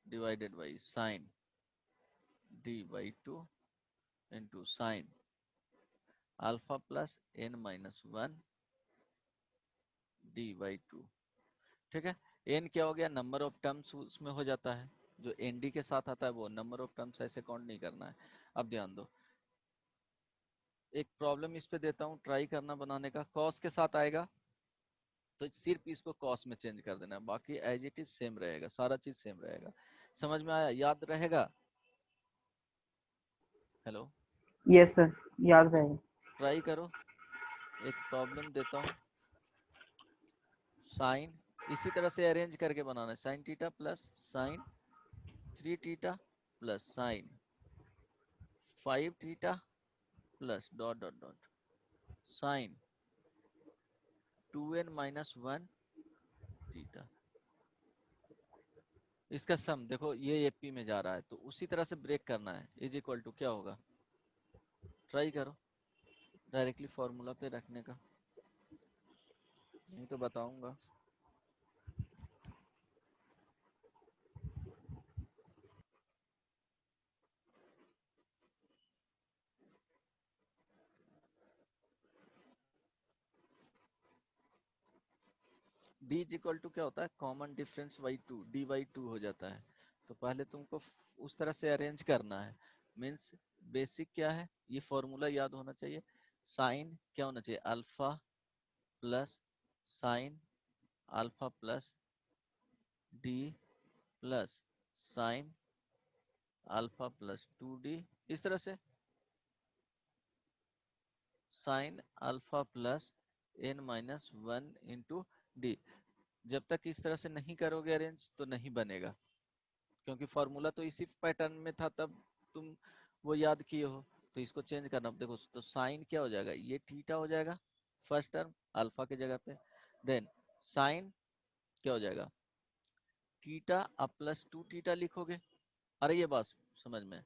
divided by sine d by two into sine alpha plus n minus one d by two. ठीक है, n क्या हो गया, नंबर ऑफ टर्म्स उसमें हो जाता है, जो nd के साथ आता है वो नंबर ऑफ टर्म्स ऐसे काउंट नहीं करना है। अब ध्यान दो, एक प्रॉब्लम इस पे देता हूँ, ट्राई करना बनाने का। कॉस के साथ आएगा तो सिर्फ इसको कॉस में चेंज कर देना है, बाकी एज इट इज सेम रहेगा, सारा चीज सेम रहेगा। समझ में आया, याद रहेगा? हेलो, यस सर, याद रहेगा। ट्राई करो। एक प्रॉब्लम देता हूँ, साइन इसी तरह से अरेंज करके बनाना है। Sine theta plus sine three theta plus sine five theta plus dot dot dot sine 2n minus one theta. इसका सम देखो, ये एपी में जा रहा है तो उसी तरह से ब्रेक करना है। इज इक्वल टू क्या होगा, ट्राई करो डायरेक्टली फॉर्मूला पे रखने का, नहीं तो बताऊंगा। d इज इक्वल टू क्या होता है, common difference by two, D by two हो जाता है। तो पहले तुमको उस तरह से अरेंज करना है। मीन्स बेसिक क्या है, ये फॉर्मूला याद होना चाहिए। साइन क्या होना चाहिए, alpha plus sine alpha plus d plus sine alpha plus two D. इस तरह से sign alpha plus n minus one into D. जब तक इस तरह से नहीं करोगे अरेंज तो नहीं बनेगा, क्योंकि फॉर्मूला तो इसी पैटर्न में था, तब तुम वो याद किए हो। तो इसको चेंज करना, देखो तो साइन क्या हो जाएगा, ये थीटा हो जाएगा फर्स्ट टर्म अल्फा के जगह पे। देन साइन क्या हो जाएगा, थीटा अब प्लस टू थीटा लिखोगे। अरे ये बात समझ में,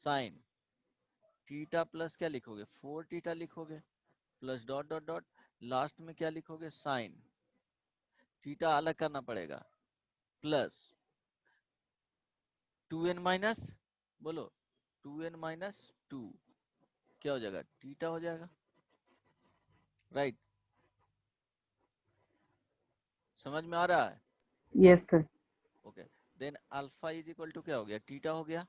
साइन थीटा प्लस क्या लिखोगे, फोर थीटा लिखोगे, plus dot dot dot last में क्या लिखोगे, साइन थीटा अलग करना पड़ेगा प्लस टू एन माइनस, बोलो टू एन माइनस टू, क्या हो जाएगा, थीटा हो जाएगा। राइट, समझ में आ रहा है? Yes sir. Okay, then alpha is equal to क्या हो गया, थीटा हो गया।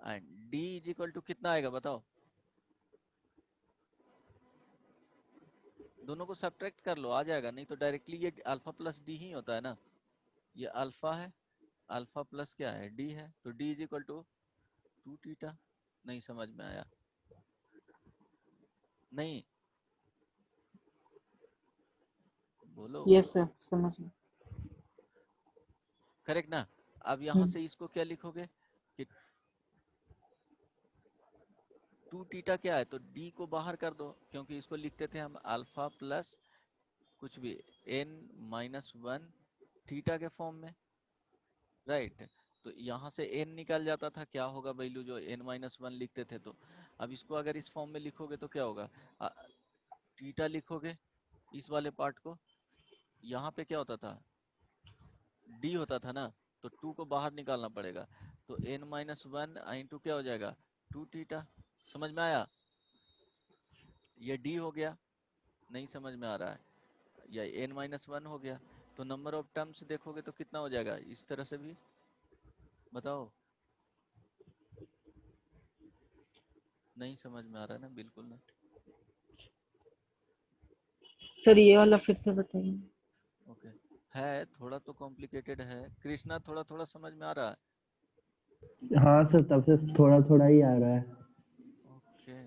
And d is equal to कितना आएगा बताओ, दोनों को सब्ट्रैक्ट कर लो, आ जाएगा। नहीं तो डायरेक्टली ये अल्फा प्लस डी ही होता है ना, ये अल्फा है, अल्फा प्लस क्या है, डी है, तो d is equal to two theta. नहीं समझ में आया? नहीं, बोलो। यस सर, समझ गया। करेक्ट ना? अब यहाँ से इसको क्या लिखोगे कि टू थीटा क्या है, तो डी को बाहर कर दो, क्योंकि इसको लिखते थे हम अल्फा प्लस कुछ भी n माइनस वन थीटा के फॉर्म में। राइट, तो यहाँ से n निकल जाता था, क्या होगा वैल्यू, जो n माइनस वन लिखते थे। तो अब इसको अगर इस फॉर्म में लिखोगे तो क्या होगा, थीटा लिखोगे इस वाले पार्ट को, यहाँ पे क्या होता था, d होता था ना, तो टू को बाहर निकालना पड़ेगा, तो n माइनस वन इंटू क्या हो जाएगा, टू थीटा। समझ में आया? ये d हो गया, नहीं समझ में आ रहा है, या n माइनस वन हो गया। तो नंबर ऑफ टर्म्स देखोगे तो कितना हो जाएगा, इस तरह से भी बताओ। नहीं समझ में आ रहा है ना, बिल्कुल ना। सर ये वाला फिर से बताइए। ओके, है थोड़ा तो कॉम्प्लिकेटेड है। कृष्णा थोड़ा थोड़ा समझ में आ रहा है? हाँ सर, तब से थोड़ा थोड़ा ही आ रहा है। ओके,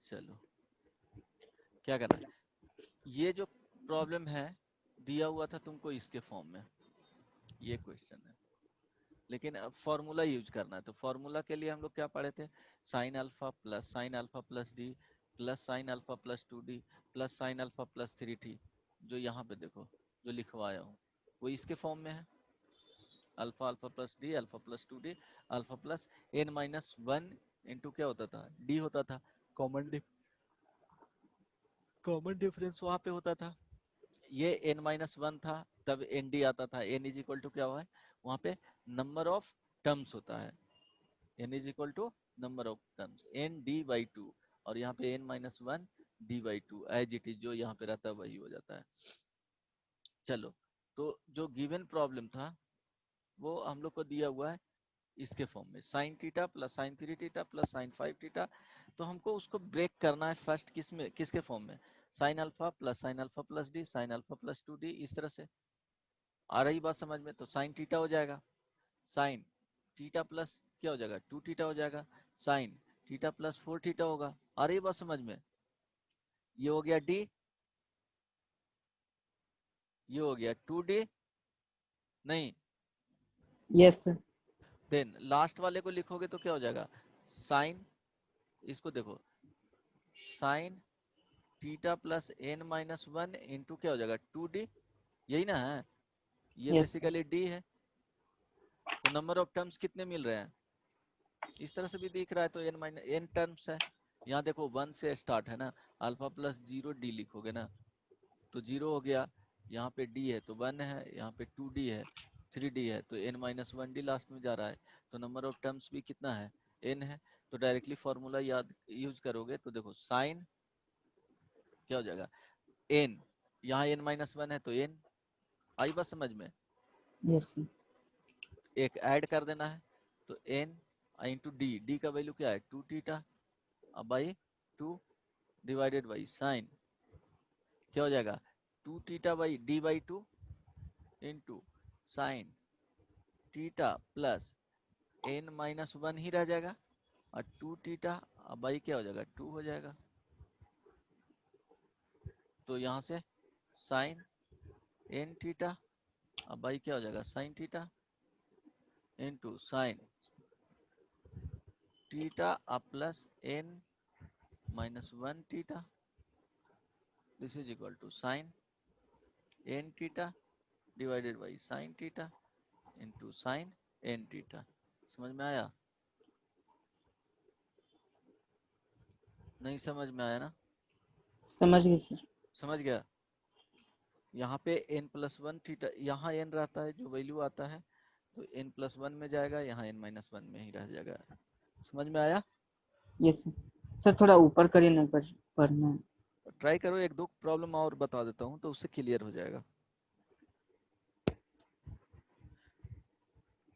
चलो क्या करना है, ये जो प्रॉब्लम है दिया हुआ था तुमको इसके फॉर्म में, ये क्वेश्चन है, लेकिन अब फॉर्मूला यूज करना है। तो फॉर्मूला के लिए हम लोग क्या पढ़े थे, sign alpha plus d plus sine alpha plus 2d plus sine alpha plus 3t, जो यहाँ पे देखो जो लिखवाया हूँ वो इसके फॉर्म में है, alpha alpha plus D alpha plus 2d alpha plus n minus one into क्या होता था, d होता था। कॉमन कॉमन डिफरेंस वहां पे होता था, ये n माइनस वन था तब एन डी आता था। n इज इक्वल टू क्या हुआ है वहां पे, नंबर ऑफ टर्म्स होता है, n is equal to number of terms n d by two, और यहाँ पे n minus one d by two, as it is जो यहाँ पे रहता है वही हो जाता है। चलो, तो जो गिवन प्रॉब्लम था वो हम लोग को दिया हुआ है इसके फॉर्म में, sign theta plus sine 3 theta plus sine 5 theta. तो हमको उसको ब्रेक करना है फर्स्ट किस में, किसके फॉर्म में, sign alpha plus D sign alpha plus 2d, इस तरह से। आ रही बात समझ में? तो साइन थीटा हो जाएगा, साइन थीटा प्लस क्या हो जाएगा 2 थीटा हो जाएगा, साइन थीटा प्लस 4 थीटा होगा। आ रही बात समझ में? ये हो गया डी, ये हो गया 2d, नहीं यस सर। देन लास्ट वाले को लिखोगे तो क्या हो जाएगा, साइन, इसको देखो, sign theta plus n minus one into क्या हो जाएगा 2d, यही ना है, ये यस सर। बेसिकली d है। तो नंबर ऑफ टर्म्स कितने मिल रहे हैं, इस तरह से भी दिख रहा है, तो n माइनस n टर्म्स है। यहाँ देखो 1 से स्टार्ट है ना, अल्फा प्लस 0d लिखोगे ना तो 0 हो गया, यहाँ पे d है तो 1 है, यहाँ पे 2d है 3d है, तो n minus one D last में जा रहा है, तो नंबर ऑफ टर्म्स भी कितना है, n है। तो डायरेक्टली फॉर्मूला याद यूज करोगे तो देखो साइन क्या हो जाएगा n, यहाँ n माइनस वन है तो n, आई बात समझ में? Yes sir. एक ऐड कर देना है, तो n इंटू डी, डी का वैल्यू क्या है 2 थीटा, अब बाई 2 डिवाइडेड बाई साइन क्या हो जाएगा 2 theta by d by two into sine theta plus n minus one ही रह जाएगा, और 2 थीटा अब बाई क्या हो जाएगा 2 हो जाएगा। तो यहाँ से साइन n थीटा अब बाई क्या हो जाएगा sine theta into sine theta अब plus n minus one theta, this is equal to sine n theta divided by sine theta into sine n theta. समझ में आया? नहीं समझ में आया ना? समझ गए सर। समझ गया? यहाँ पे n प्लस वन थीटा, यहाँ n रहता है जो वैल्यू आता है तो n प्लस वन में जाएगा, यहाँ n माइनस वन में ही रह जाएगा। समझ में आया? Yes sir. सर थोड़ा ऊपर करिए ना, पढ़ना है। ट्राई करो, एक दो प्रॉब्लम और बता देता हूँ तो उससे क्लियर हो जाएगा।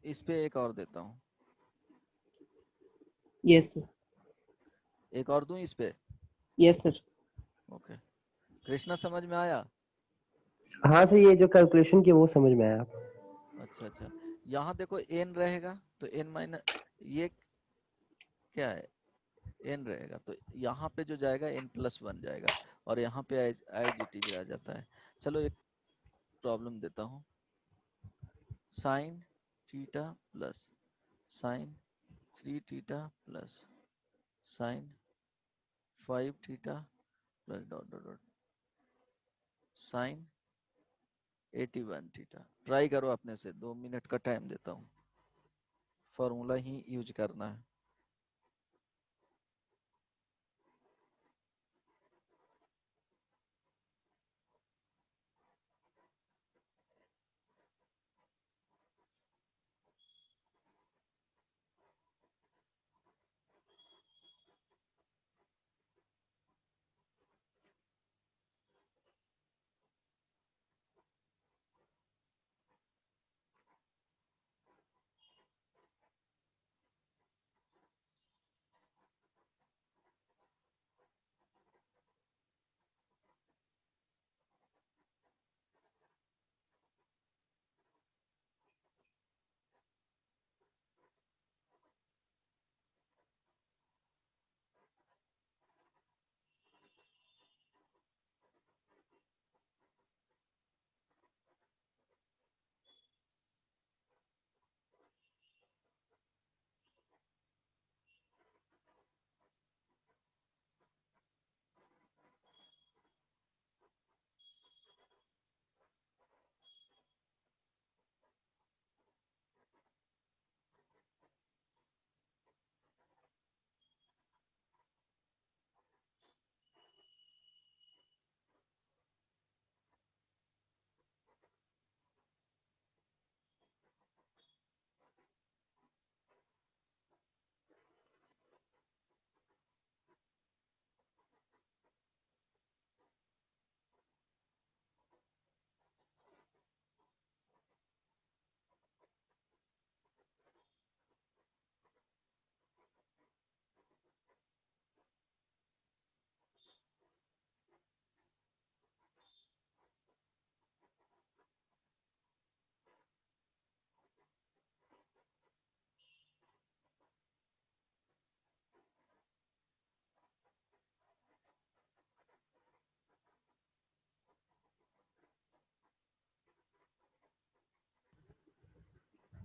इस पे एक और देता हूँ, यस सर। एक और दूं इस पे? Yes sir. ओके, कृष्णा समझ में आया? हाँ सर, ये जो कैलकुलेशन की वो समझ में आया। अच्छा अच्छा, यहाँ देखो n रहेगा तो n माइनस, ये क्या है n रहेगा तो यहाँ पे जो जाएगा n प्लस वन जाएगा, और यहाँ पे एज इट इज रह जाता है। चलो एक प्रॉब्लम देता हूँ, sine theta plus sine 3 theta plus sine 5 theta plus dot dot dot sine 81 theta. Try करो अपने से, 2 मिनट का टाइम देता हूँ, फॉर्मूला ही यूज करना है।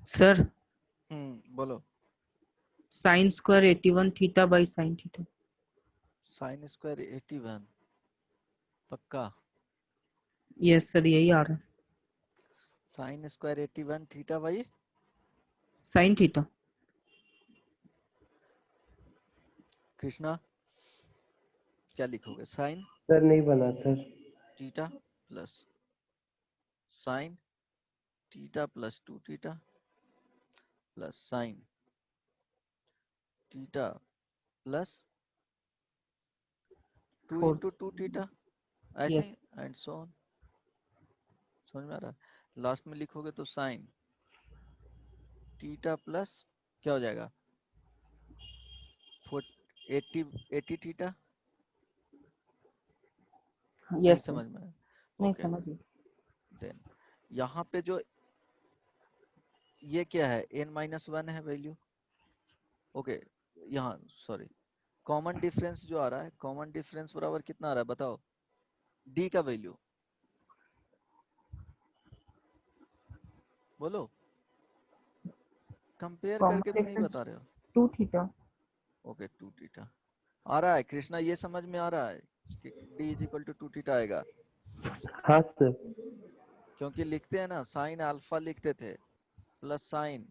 सर बोलो। Sine square 81 theta by sine theta. Sine square 81 पक्का? यस सर, यही आ रहा है। Sine square 81 theta by sine theta. Krishna क्या लिखोगे? साइन सर नहीं बना sir. Theta plus sine theta plus 2 theta plus sine theta plus 2 4। Into 2 theta, ऐसे यस। ही एंड सो ऑन। समझ में आ रहा है? लास्ट में लिखोगे तो साइन थीटा प्लस क्या हो जाएगा? 80 थीटा। नहीं यस सर। समझ में? नहीं ओके समझ में। देन यहाँ पे जो ये क्या है, n-1 है वैल्यू। ओके यहाँ सॉरी, कॉमन डिफरेंस जो आ रहा है, कॉमन डिफरेंस बराबर कितना आ रहा है बताओ? d का वैल्यू बोलो, कंपेयर कॉमन करके भी नहीं डिफरेंस बता रहे हो। 2 थीटा। ओके 2 थीटा आ रहा है कृष्णा, ये समझ में आ रहा है कि d is equal to 2 theta आएगा? हाँ सर। क्योंकि लिखते हैं ना, साइन अल्फा लिखते थे plus sine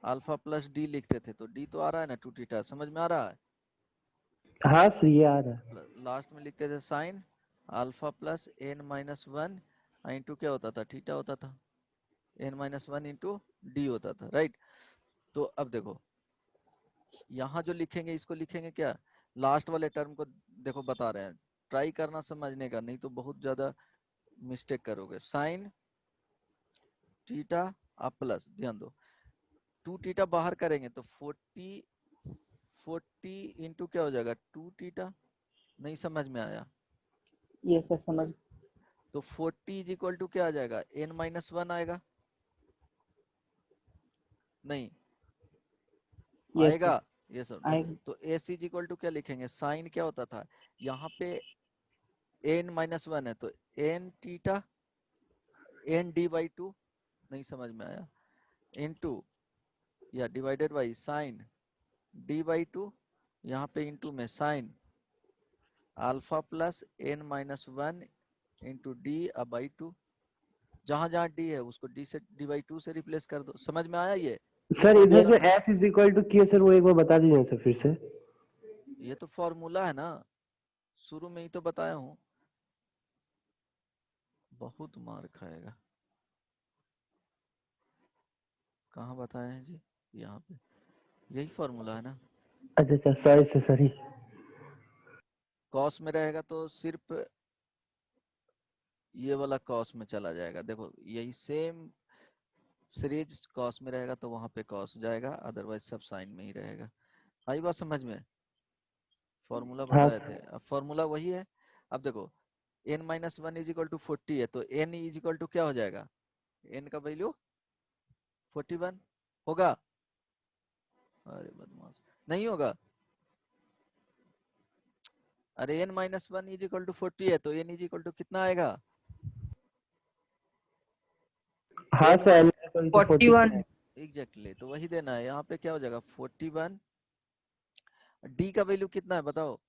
alpha plus D लिखते थे, तो डी तो आ रहा है ना 2 थीटा, समझ में आ रहा है? हाँ सर ये आ रहा है। लास्ट में लिखते थे sign alpha plus n-1 into क्या होता था? थीटा होता था, n-1 इंटू डी होता था, राइट? तो अब देखो यहाँ जो लिखेंगे इसको लिखेंगे क्या? लास्ट वाले टर्म को देखो बता रहे हैं, ट्राई करना समझने का, नहीं तो बहुत ज्यादा मिस्टेक करोगे। साइन थीटा आप प्लस, ध्यान दो 2 थीटा बाहर करेंगे तो 40 इंटू क्या हो जाएगा? 2 थीटा। नहीं समझ में आया? यस सर समझ। तो 40 इज इक्वल टू क्या आ जाएगा? n-1 आएगा? नहीं यस सर आएगा? ये सब आएगा। तो s इज इक्वल टू क्या लिखेंगे? साइन क्या होता था यहाँ पे? n-1 है तो n theta n d by 2, नहीं समझ में आया? इनटू या divided by sign d by 2, यहाँ पे इनटू में sign alpha plus n-1 into D by 2, जहां जहां डी है उसको डी से डी बाई 2 से रिप्लेस कर दो। समझ में आया? ये सर इधर फॉर्मूला जो था, s इज इक्वल टू की है सर, वो एक बार बता दीजिए सर फिर से। ये तो फॉर्मूला है ना, शुरू में ही तो बताया हूँ। बहुत मार खाएगा। कहाँ बताए हैं जी? यहाँ पे यही फॉर्मूला है ना। अच्छा अच्छा सॉरी सर सॉरी। कॉस में रहेगा तो सिर्फ ये वाला कॉस में चला जाएगा, देखो यही सेम सीरीज कॉस में रहेगा तो वहां पे कॉस जाएगा, अदरवाइज सब साइन में ही रहेगा। आई बात समझ में? फॉर्मूला हाँ बताए थे, सर। अब फॉर्मूला वही है। अब देखो n-1 इज इक्वल टू 40 है तो n इज इक्वल टू क्या हो जाएगा? n का वैल्यू 41 होगा? अरे बदमाश, नहीं होगा? अरे n-1 इज इक्वल टू 40 है तो n इज इक्वल टू कितना आएगा? हाँ n सर माइन n इक्वल टू 40 41। एग्जैक्टली, तो वही देना है। यहाँ पे क्या हो जाएगा? 41। d का वैल्यू कितना है बताओ?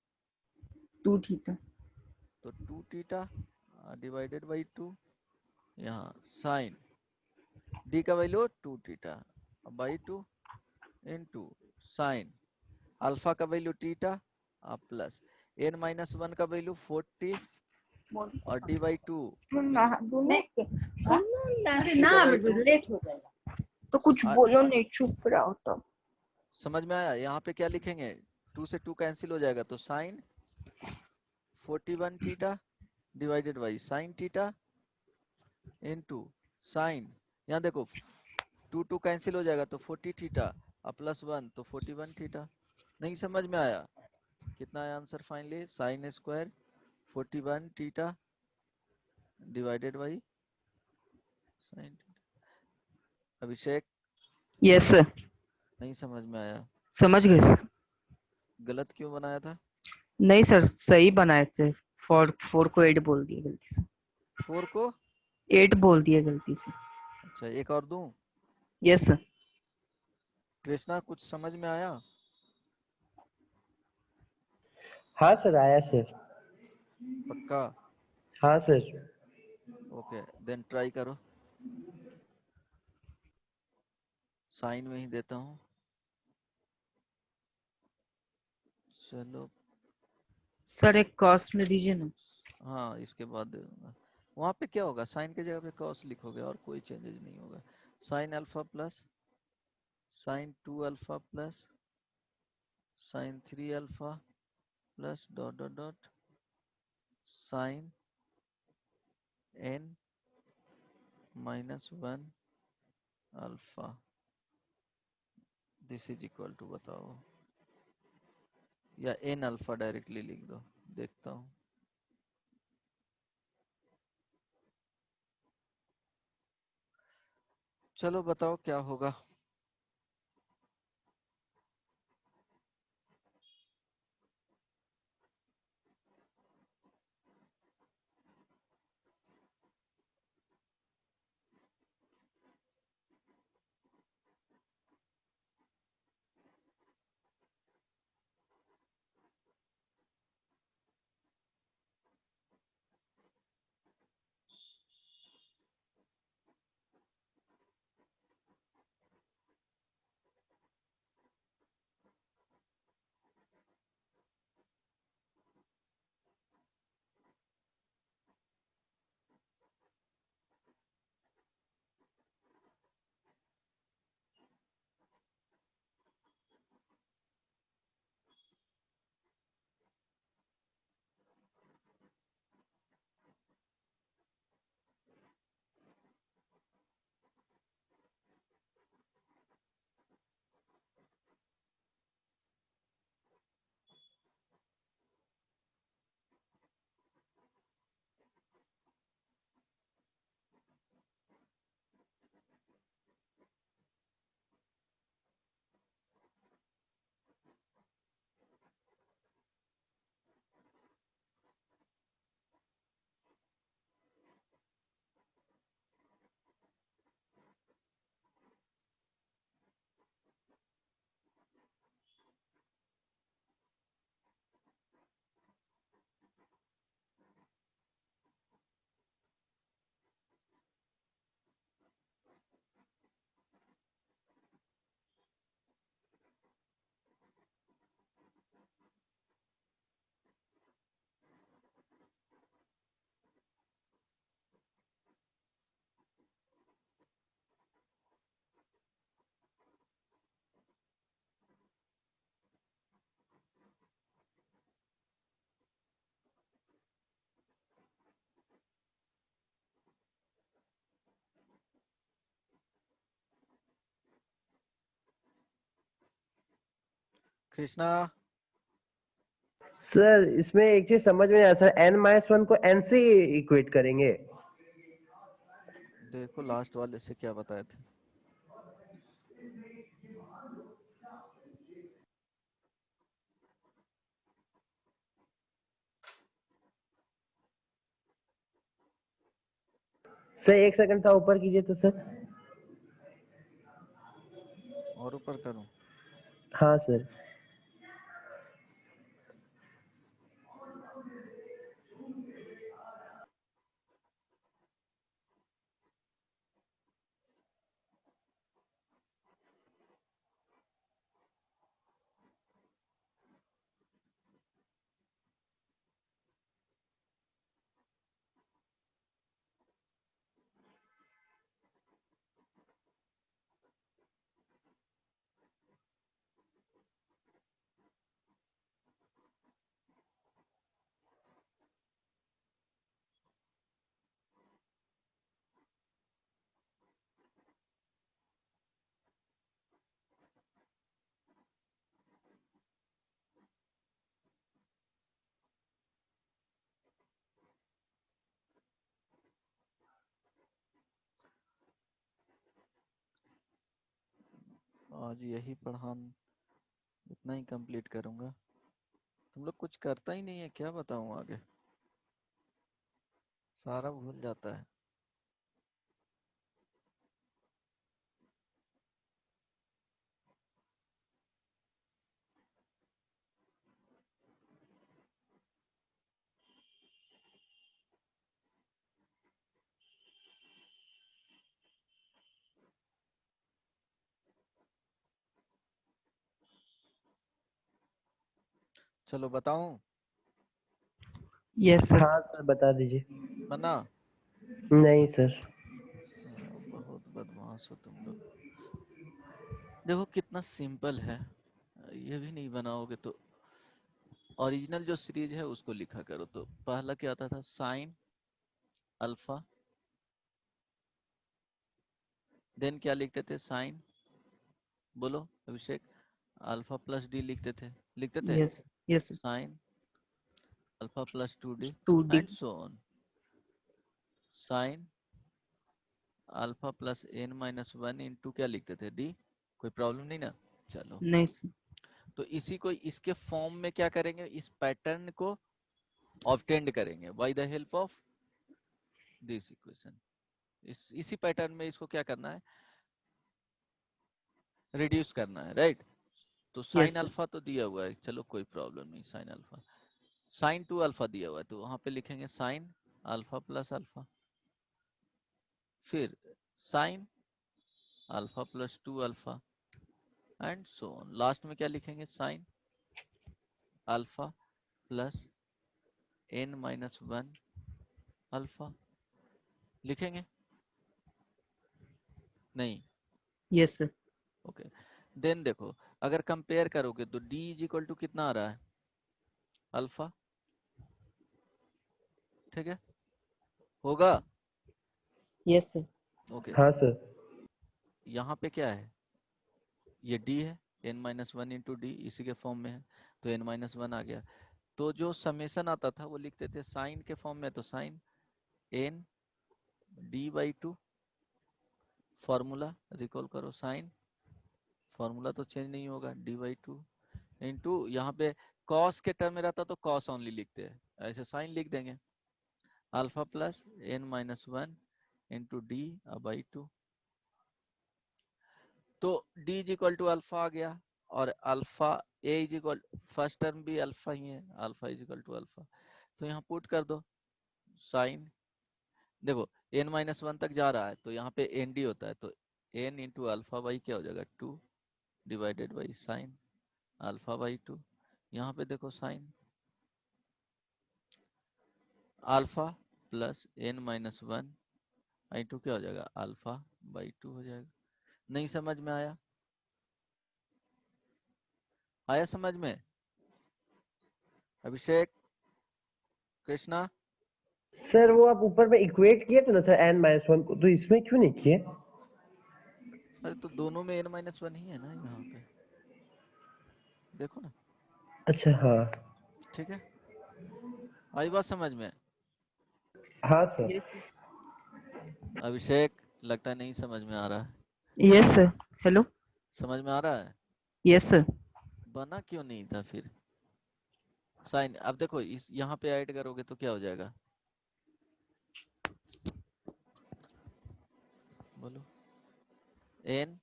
2 थीटा। तो 2 थीटा डिवाइडेड बाई 2, यहाँ साइन d का value 2 theta by 2 into sine alpha का वैल्यू थीटा प्लस n-1 का वैल्यू 40 और d बाई 2 लेट हो जाएगा तो कुछ बोलो नहीं, चुप रहो तो। समझ में आया? यहाँ पे क्या लिखेंगे? 2 से 2 कैंसिल हो जाएगा तो sine 41 theta divided by sine theta into sine, यहाँ देखो 2 कैंसिल हो जाएगा तो 40 थीटा प्लस 1 तो 41 थीटा। नहीं समझ में आया? कितना है answer finally? Sine square 41 theta divided by sign. Abhishek yes sir नहीं समझ में आया? समझ गए सर। गलत क्यों बनाया था? नहीं सर सही बनाए थे। 4 को 8 बोल दिए गलती से। 4 को 8 बोल दिए गलती से। अच्छा एक और दूं? Yes sir. कृष्णा कुछ समझ में आया? हाँ सर, आया सर। पक्का? हाँ सर। ओके देन ट्राई करो। साइन में ही देता हूँ। चलो। सर एक कॉस्ट में दीजिए ना। हाँ इसके बाद दे दूंगा। वहाँ पे क्या होगा, साइन की जगह पे कॉस लिखोगे और कोई चेंजेस नहीं होगा। Sine alpha plus sine 2 alpha plus sine 3 alpha plus dot dot dot sine n -1 alpha this is equal to, बताओ, या n अल्फा डायरेक्टली लिख दो, देखता हूँ। चलो बताओ क्या होगा। कृष्णा सर इसमें एक चीज समझ में आया सर, n-1 को n से इक्वेट करेंगे। देखो लास्ट वाले से क्या बताए थे। सर एक सेकंड था, ऊपर कीजिए तो सर। और ऊपर करूं? हाँ सर। आज यही पढ़ान इतना ही कंप्लीट करूंगा। तुम लोग कुछ करता ही नहीं है, क्या बताऊं आगे, सारा भूल जाता है। चलो बताऊं? Yes sir. हाँ सर बता दीजिए। बना? नहीं सर। बहुत बदमाश हो तुम लोग। देखो कितना सिंपल है, ये भी नहीं बनाओगे तो। ओरिजिनल जो सीरीज है उसको लिखा करो। तो पहला क्या आता था? साइन अल्फा, देन क्या लिखते थे? साइन, बोलो अभिषेक, अल्फा प्लस डी लिखते थे yes yes sir. Sign alpha plus 2d 2D। And so on. Sign alpha plus n minus one into क्या लिखते थे? डी। कोई प्रॉब्लम नहीं ना? चलो, नहीं सर। तो इसी को इसके फॉर्म में क्या करेंगे? इस पैटर्न को ऑब्टेंड करेंगे by the help of this equation. इसी पैटर्न में इसको क्या करना है? रिड्यूस करना है, राइट? तो साइन यस सर। अल्फा तो दिया हुआ है, चलो कोई प्रॉब्लम नहीं। Sine alpha, sign to alpha दिया हुआ है, तो वहां पे लिखेंगे साइन अल्फा प्लस अल्फा, फिर sign alpha plus 2 alpha and so on. Last में क्या लिखेंगे? Sign alpha plus n minus one alpha लिखेंगे? नहीं? Yes sir. ओके, देन देखो, अगर कंपेयर करोगे तो d इज इक्वल टू कितना आ रहा है? अल्फा, ठीक है? होगा? Yes sir. ओके, हाँ सर। यहाँ पे क्या है? ये d है, n minus one into D, इसी के फॉर्म में है, तो n माइनस वन आ गया। तो जो समेशन आता था वो लिखते थे साइन के फॉर्म में, तो sine n d/2, formula recall करो, साइन, फॉर्मूला तो चेंज नहीं होगा, d/2 इंटू, यहाँ पे कॉस के टर्म में रहता तो कॉस ओनली लिखते हैं, ऐसे साइन लिख देंगे, alpha plus n minus one into d/2। तो d is equal to alpha आ गया, और alpha a is equal, first term भी अल्फा ही है, alpha is equal to alpha, तो यहाँ पुट कर दो साइन। देखो n माइनस वन तक जा रहा है तो यहाँ पे एन डी होता है, तो n इंटू अल्फा बाई क्या हो जाएगा? 2 divided by sine alpha by 2। यहाँ पे देखो sign alpha plus n minus one into क्या हो जाएगा? अल्फा बाई 2 हो जाएगा। नहीं समझ में आया? आया समझ में? अभिषेक, कृष्णा? सर वो आप ऊपर में इक्वेट किए थे ना सर n-1 को, तो इसमें क्यों नहीं किए? अरे तो दोनों में n माइनस वन ही है ना, यहाँ पे देखो ना। अच्छा हाँ। ठीक है, आई बात समझ में? हाँ सर। यस अभिषेक, लगता है नहीं समझ में आ रहा है। Yes sir. हेलो। समझ में आ रहा है? Yes sir. बना क्यों नहीं था फिर साइन? अब देखो, इस यहाँ पे ऐड करोगे तो क्या हो जाएगा? बोलो, n,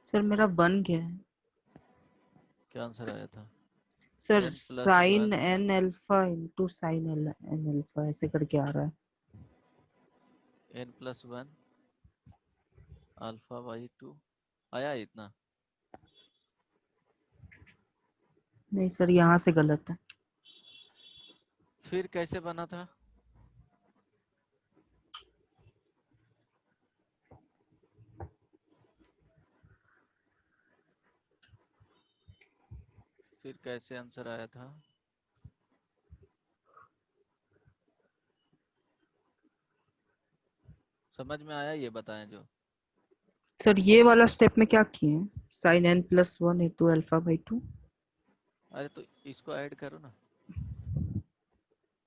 सर मेरा बन गया है। क्या आंसर आया था? Sir n plus sine one, n alpha into sine n alpha ऐसे करके आ रहा है। n plus one alpha by 2 आया इतना? नहीं सर यहाँ से गलत है। फिर कैसे बना था? फिर कैसे आंसर आया था? समझ में आया? ये बताएं जो। सर ये वाला स्टेप में क्या किए हैं? Sine n plus one into alpha by 2। अरे तो इसको ऐड करो ना,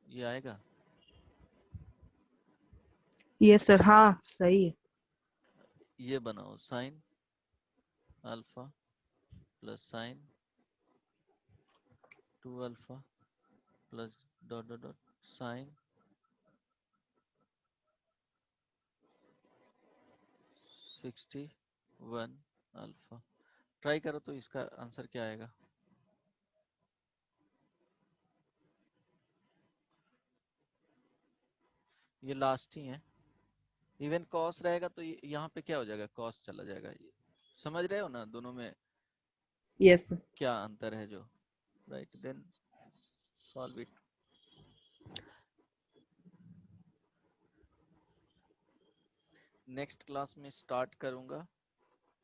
ये आएगा। ये सर हाँ सही है। ये बनाओ, sine alpha plus sine 2 alpha plus dot dot dot sine 61 alpha. Try करो तो इसका आंसर क्या आएगा? ये लास्ट ही है। इवन कॉस रहेगा तो यहाँ पे क्या हो जाएगा? कॉस चला जाएगा। ये समझ रहे हो ना दोनों में? Yes, sir. क्या अंतर है जो, right, then solve it. Next class में स्टार्ट करूंगा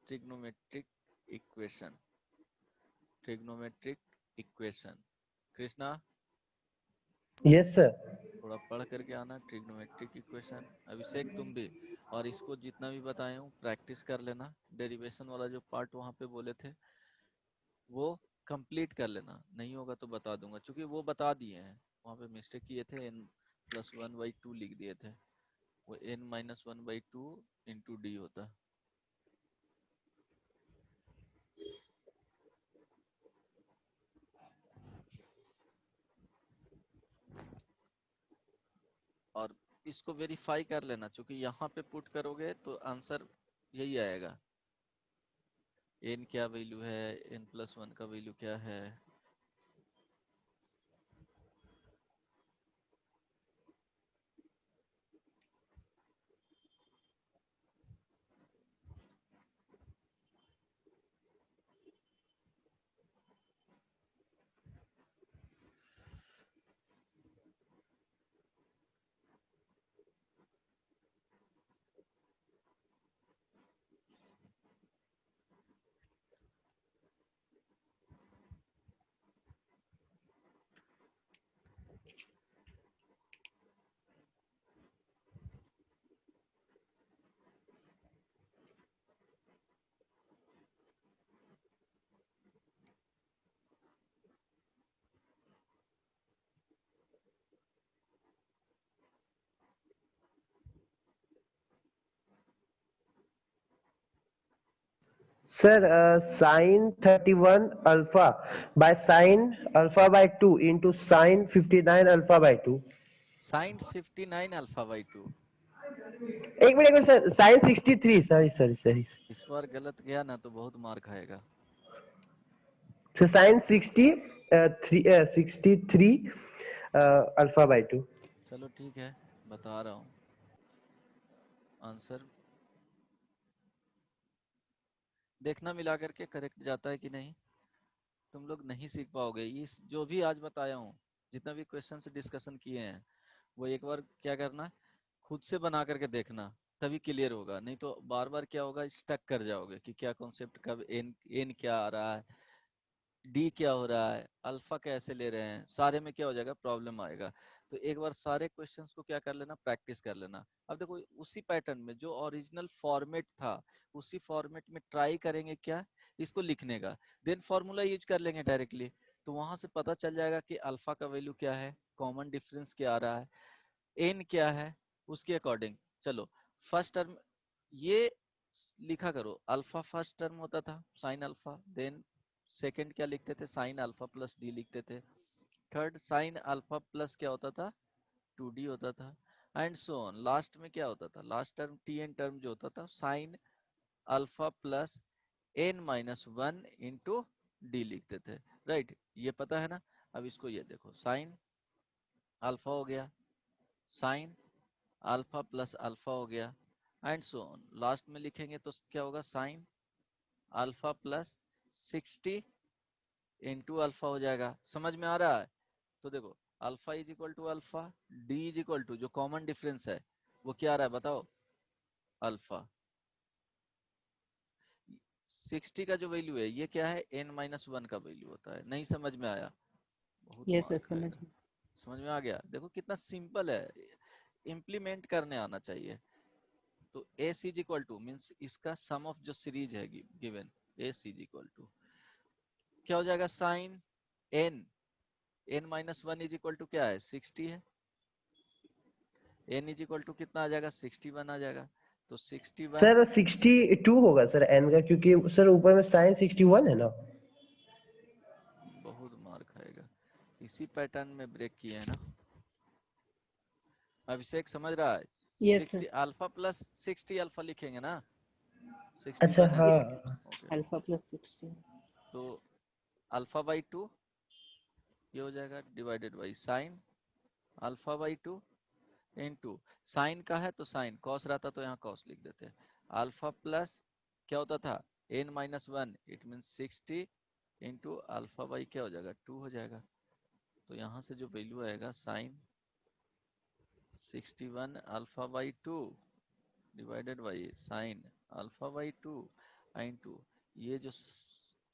trigonometric equation. Trigonometric equation, Krishna yes sir. थोड़ा पढ़ करके आना ट्रिग्नोमेट्रिक इक्वेशन। अभिषेक तुम भी, और इसको जितना भी बताए हूँ प्रैक्टिस कर लेना। डेरिवेशन वाला जो पार्ट वहाँ पे बोले थे वो कंप्लीट कर लेना, नहीं होगा तो बता दूंगा, क्योंकि वो बता दिए हैं। वहाँ पे मिस्टेक किए थे, n+1/2 लिख दिए थे, वो n-1/2 इंटू डी होता। और इसको वेरीफाई कर लेना, क्योंकि यहाँ पे पुट करोगे तो आंसर यही आएगा। n क्या वैल्यू है, n+1 का वैल्यू क्या है। Sir sin 31 alpha by sin alpha by 2 into sin 59 alpha by 2। sin 59 अल्फा/2। एक minute sir, sin 63, sorry sorry sorry इस बार गलत गया ना तो बहुत मार खाएगा। Sir, sin 63 alpha by 2। चलो ठीक है, बता रहा हूँ आंसर। देखना मिला करके करेक्ट जाता है कि नहीं। तुम लोग नहीं सीख पाओगे इस जो भी आज बताया हूँ, जितना भी क्वेश्चन से डिस्कशन किए हैं, वो एक बार क्या करना, खुद से बना करके देखना, तभी क्लियर होगा। नहीं तो बार बार क्या होगा, स्टक कर जाओगे कि क्या कॉन्सेप्ट, कब एन एन क्या आ रहा है, डी क्या हो रहा है, अल्फा कैसे ले रहे हैं, सारे में क्या हो जाएगा, प्रॉब्लम आएगा। तो एक बार सारे क्वेश्चंस को क्या कर लेना, प्रैक्टिस कर लेना। अब देखो उसी पैटर्न में जो ओरिजिनल फॉर्मेट था, उसी फॉर्मेट में ट्राई करेंगे क्या, इसको लिखने का, देन फॉर्मूला यूज कर लेंगे डायरेक्टली। तो वहां से पता चल जाएगा कि अल्फा का वैल्यू क्या है, कॉमन डिफरेंस क्या आ रहा है, एन क्या है, उसके अकॉर्डिंग। चलो फर्स्ट टर्म ये लिखा करो, अल्फा फर्स्ट टर्म होता था साइन अल्फा, देन सेकंड क्या लिखते थे, साइन अल्फा प्लस डी लिखते थे, थर्ड साइन अल्फा प्लस क्या होता था, 2d होता था, एंड सो ऑन। लास्ट में क्या होता था, last term T N term जो होता था, sine alpha plus n-1 into D लिखते थे, राइट। ये पता है ना। अब इसको ये देखो, साइन अल्फा हो गया, साइन अल्फा प्लस अल्फा हो गया, एंड सो ऑन। लास्ट में लिखेंगे तो क्या होगा, sine alpha plus 60 into alpha हो जाएगा। समझ में आ रहा है। तो देखो alpha is equal to alpha, D is equal to जो कॉमन डिफरेंस है वो क्या आ रहा है बताओ, अल्फा। 60 का जो वैल्यू है ये क्या है, n-1 का वैल्यू होता है। नहीं समझ में आया, बहुत yes, मार sir, समझ खाएगा। में। समझ में आ गया, देखो कितना सिंपल है, इम्प्लीमेंट करने आना चाहिए। तो S is equal to means इसका सम ऑफ जो सीरीज है given, S is equal to क्या हो जाएगा, sine N, n-1 is equal to क्या है, 60 है, n इज इक्वल टू कितना आ जाएगा, 61 आ जाएगा। तो 61, सर 62 होगा सर n का, क्योंकि सर ऊपर में sin 61 है ना। बहुत मार खाएगा, इसी पैटर्न में ब्रेक किए हैं ना। अभिषेक समझ रहा है, Yes, sir. 60 alpha plus 60 alpha लिखेंगे ना, अच्छा 61 है, हाँ। ओके। Alpha plus 16. तो अल्फा/2 ये हो जाएगा डिवाइडेड बाई साइन अल्फा/2 इनटू, साइन का है तो साइन, कॉस रहता तो यहाँ कॉस लिख देते, अल्फा प्लस क्या होता था, n-1 it mean 60 into alpha by क्या हो जाएगा 2 हो जाएगा। तो यहाँ से जो वैल्यू आएगा sine 61 alpha by 2 divided by sine alpha by 2 into ये जो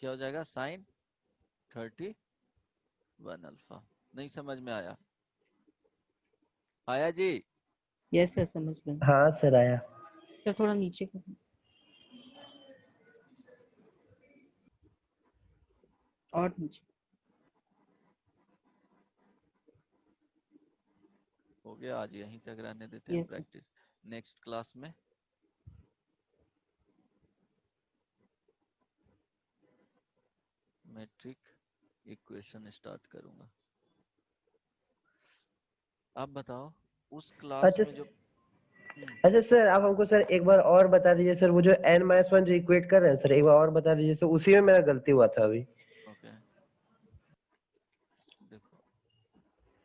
क्या हो जाएगा साइन 31 अल्फा। नहीं समझ में आया? आया जी? यस सर समझ गए। हाँ सर आया। सर थोड़ा नीचे कर, और नीचे। हो गया, आज यहीं तक रहने देते हैं yes sir. Practice. Next class में मैट्रिक इक्वेशन स्टार्ट करूंगा। आप बताओ उस क्लास अच्छा में जो अच्छा सर, आप हमको सर एक बार और बता दीजिए सर, वो जो n-1 जो इक्वेट कर रहे हैं सर, एक बार और बता दीजिए सर, उसी में मेरा गलती हुआ था अभी। ओके देखो,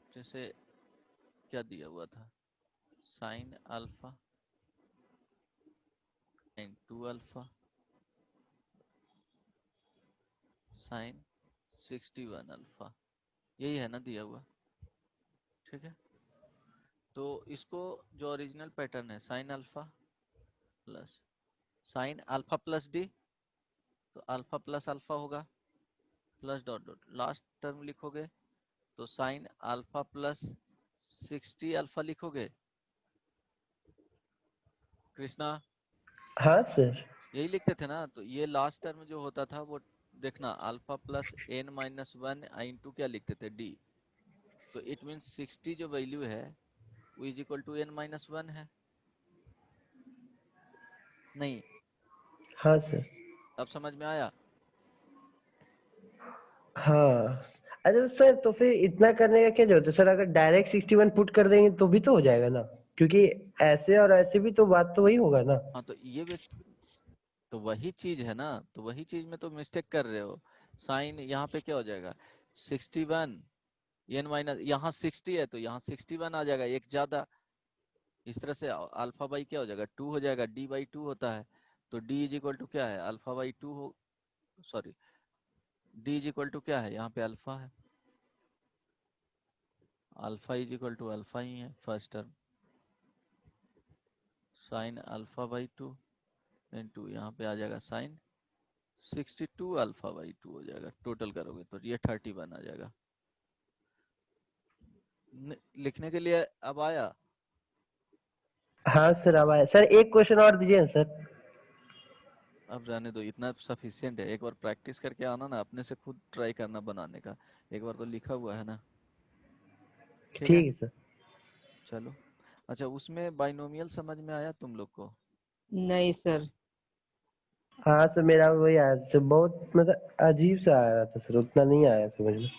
जैसे क्या दिया हुआ था sine alpha and 2 alpha sign 61 alpha, यही है ना दिया हुआ, ठीक है। तो इसको जो ओरिजिनल पैटर्न है sign alpha plus sine alpha plus D, तो अल्फा प्लस अल्फा होगा plus dot dot last term लिखोगे तो साइन अल्फा प्लस 60 अल्फा लिखोगे। कृष्णा हाँ सर। यही लिखते थे ना, तो ये लास्ट टर्म जो होता था वो देखना अल्फा प्लस n-1 इंटू क्या लिखते थे डी। तो इट मीन्स 60 जो वैल्यू है वो इज इक्वल टू n-1 है। नहीं, हाँ सर। अब समझ में आया? हाँ। अच्छा सर, तो फिर इतना करने का क्या जरूरत है सर? अगर डायरेक्ट 61 पुट कर देंगे तो भी तो हो जाएगा ना, क्योंकि ऐसे और ऐसे भी तो बात तो वही होगा ना। हाँ तो ये तो वही चीज है ना, तो वही चीज में तो मिस्टेक कर रहे हो। साइन यहाँ पे क्या हो जाएगा 61 n-, यहाँ 60 है तो यहाँ 61 आ जाएगा एक ज्यादा। इस तरह से अल्फा बाई क्या हो जाएगा 2 हो जाएगा, डी बाई 2 होता है। तो डी इज इक्वल टू क्या है अल्फा बाई 2 हो, sorry d is equal to क्या है यहाँ पे अल्फा है, alpha is equal to alpha ही है first term sine alpha by 2 into यहाँ पे आ जाएगा साइन 62 अल्फा बाई 2 हो जाएगा। टोटल करोगे तो ये 31 आ जाएगा। लिखने के लिए अब आया? हाँ सर, अब आया सर। एक क्वेश्चन और दीजिए ना सर। अब रहने दो, इतना सफिशियंट है। एक बार प्रैक्टिस करके आना ना, अपने से खुद ट्राई करना बनाने का। एक बार तो लिखा हुआ है ना, ठीक है। ठीक है सर। चलो अच्छा, उसमें बाइनोमियल समझ में आया तुम लोग को? नहीं सर। हाँ सर, मेरा वही आया सर, बहुत मतलब अजीब सा आया था सर, उतना नहीं आया समझ में।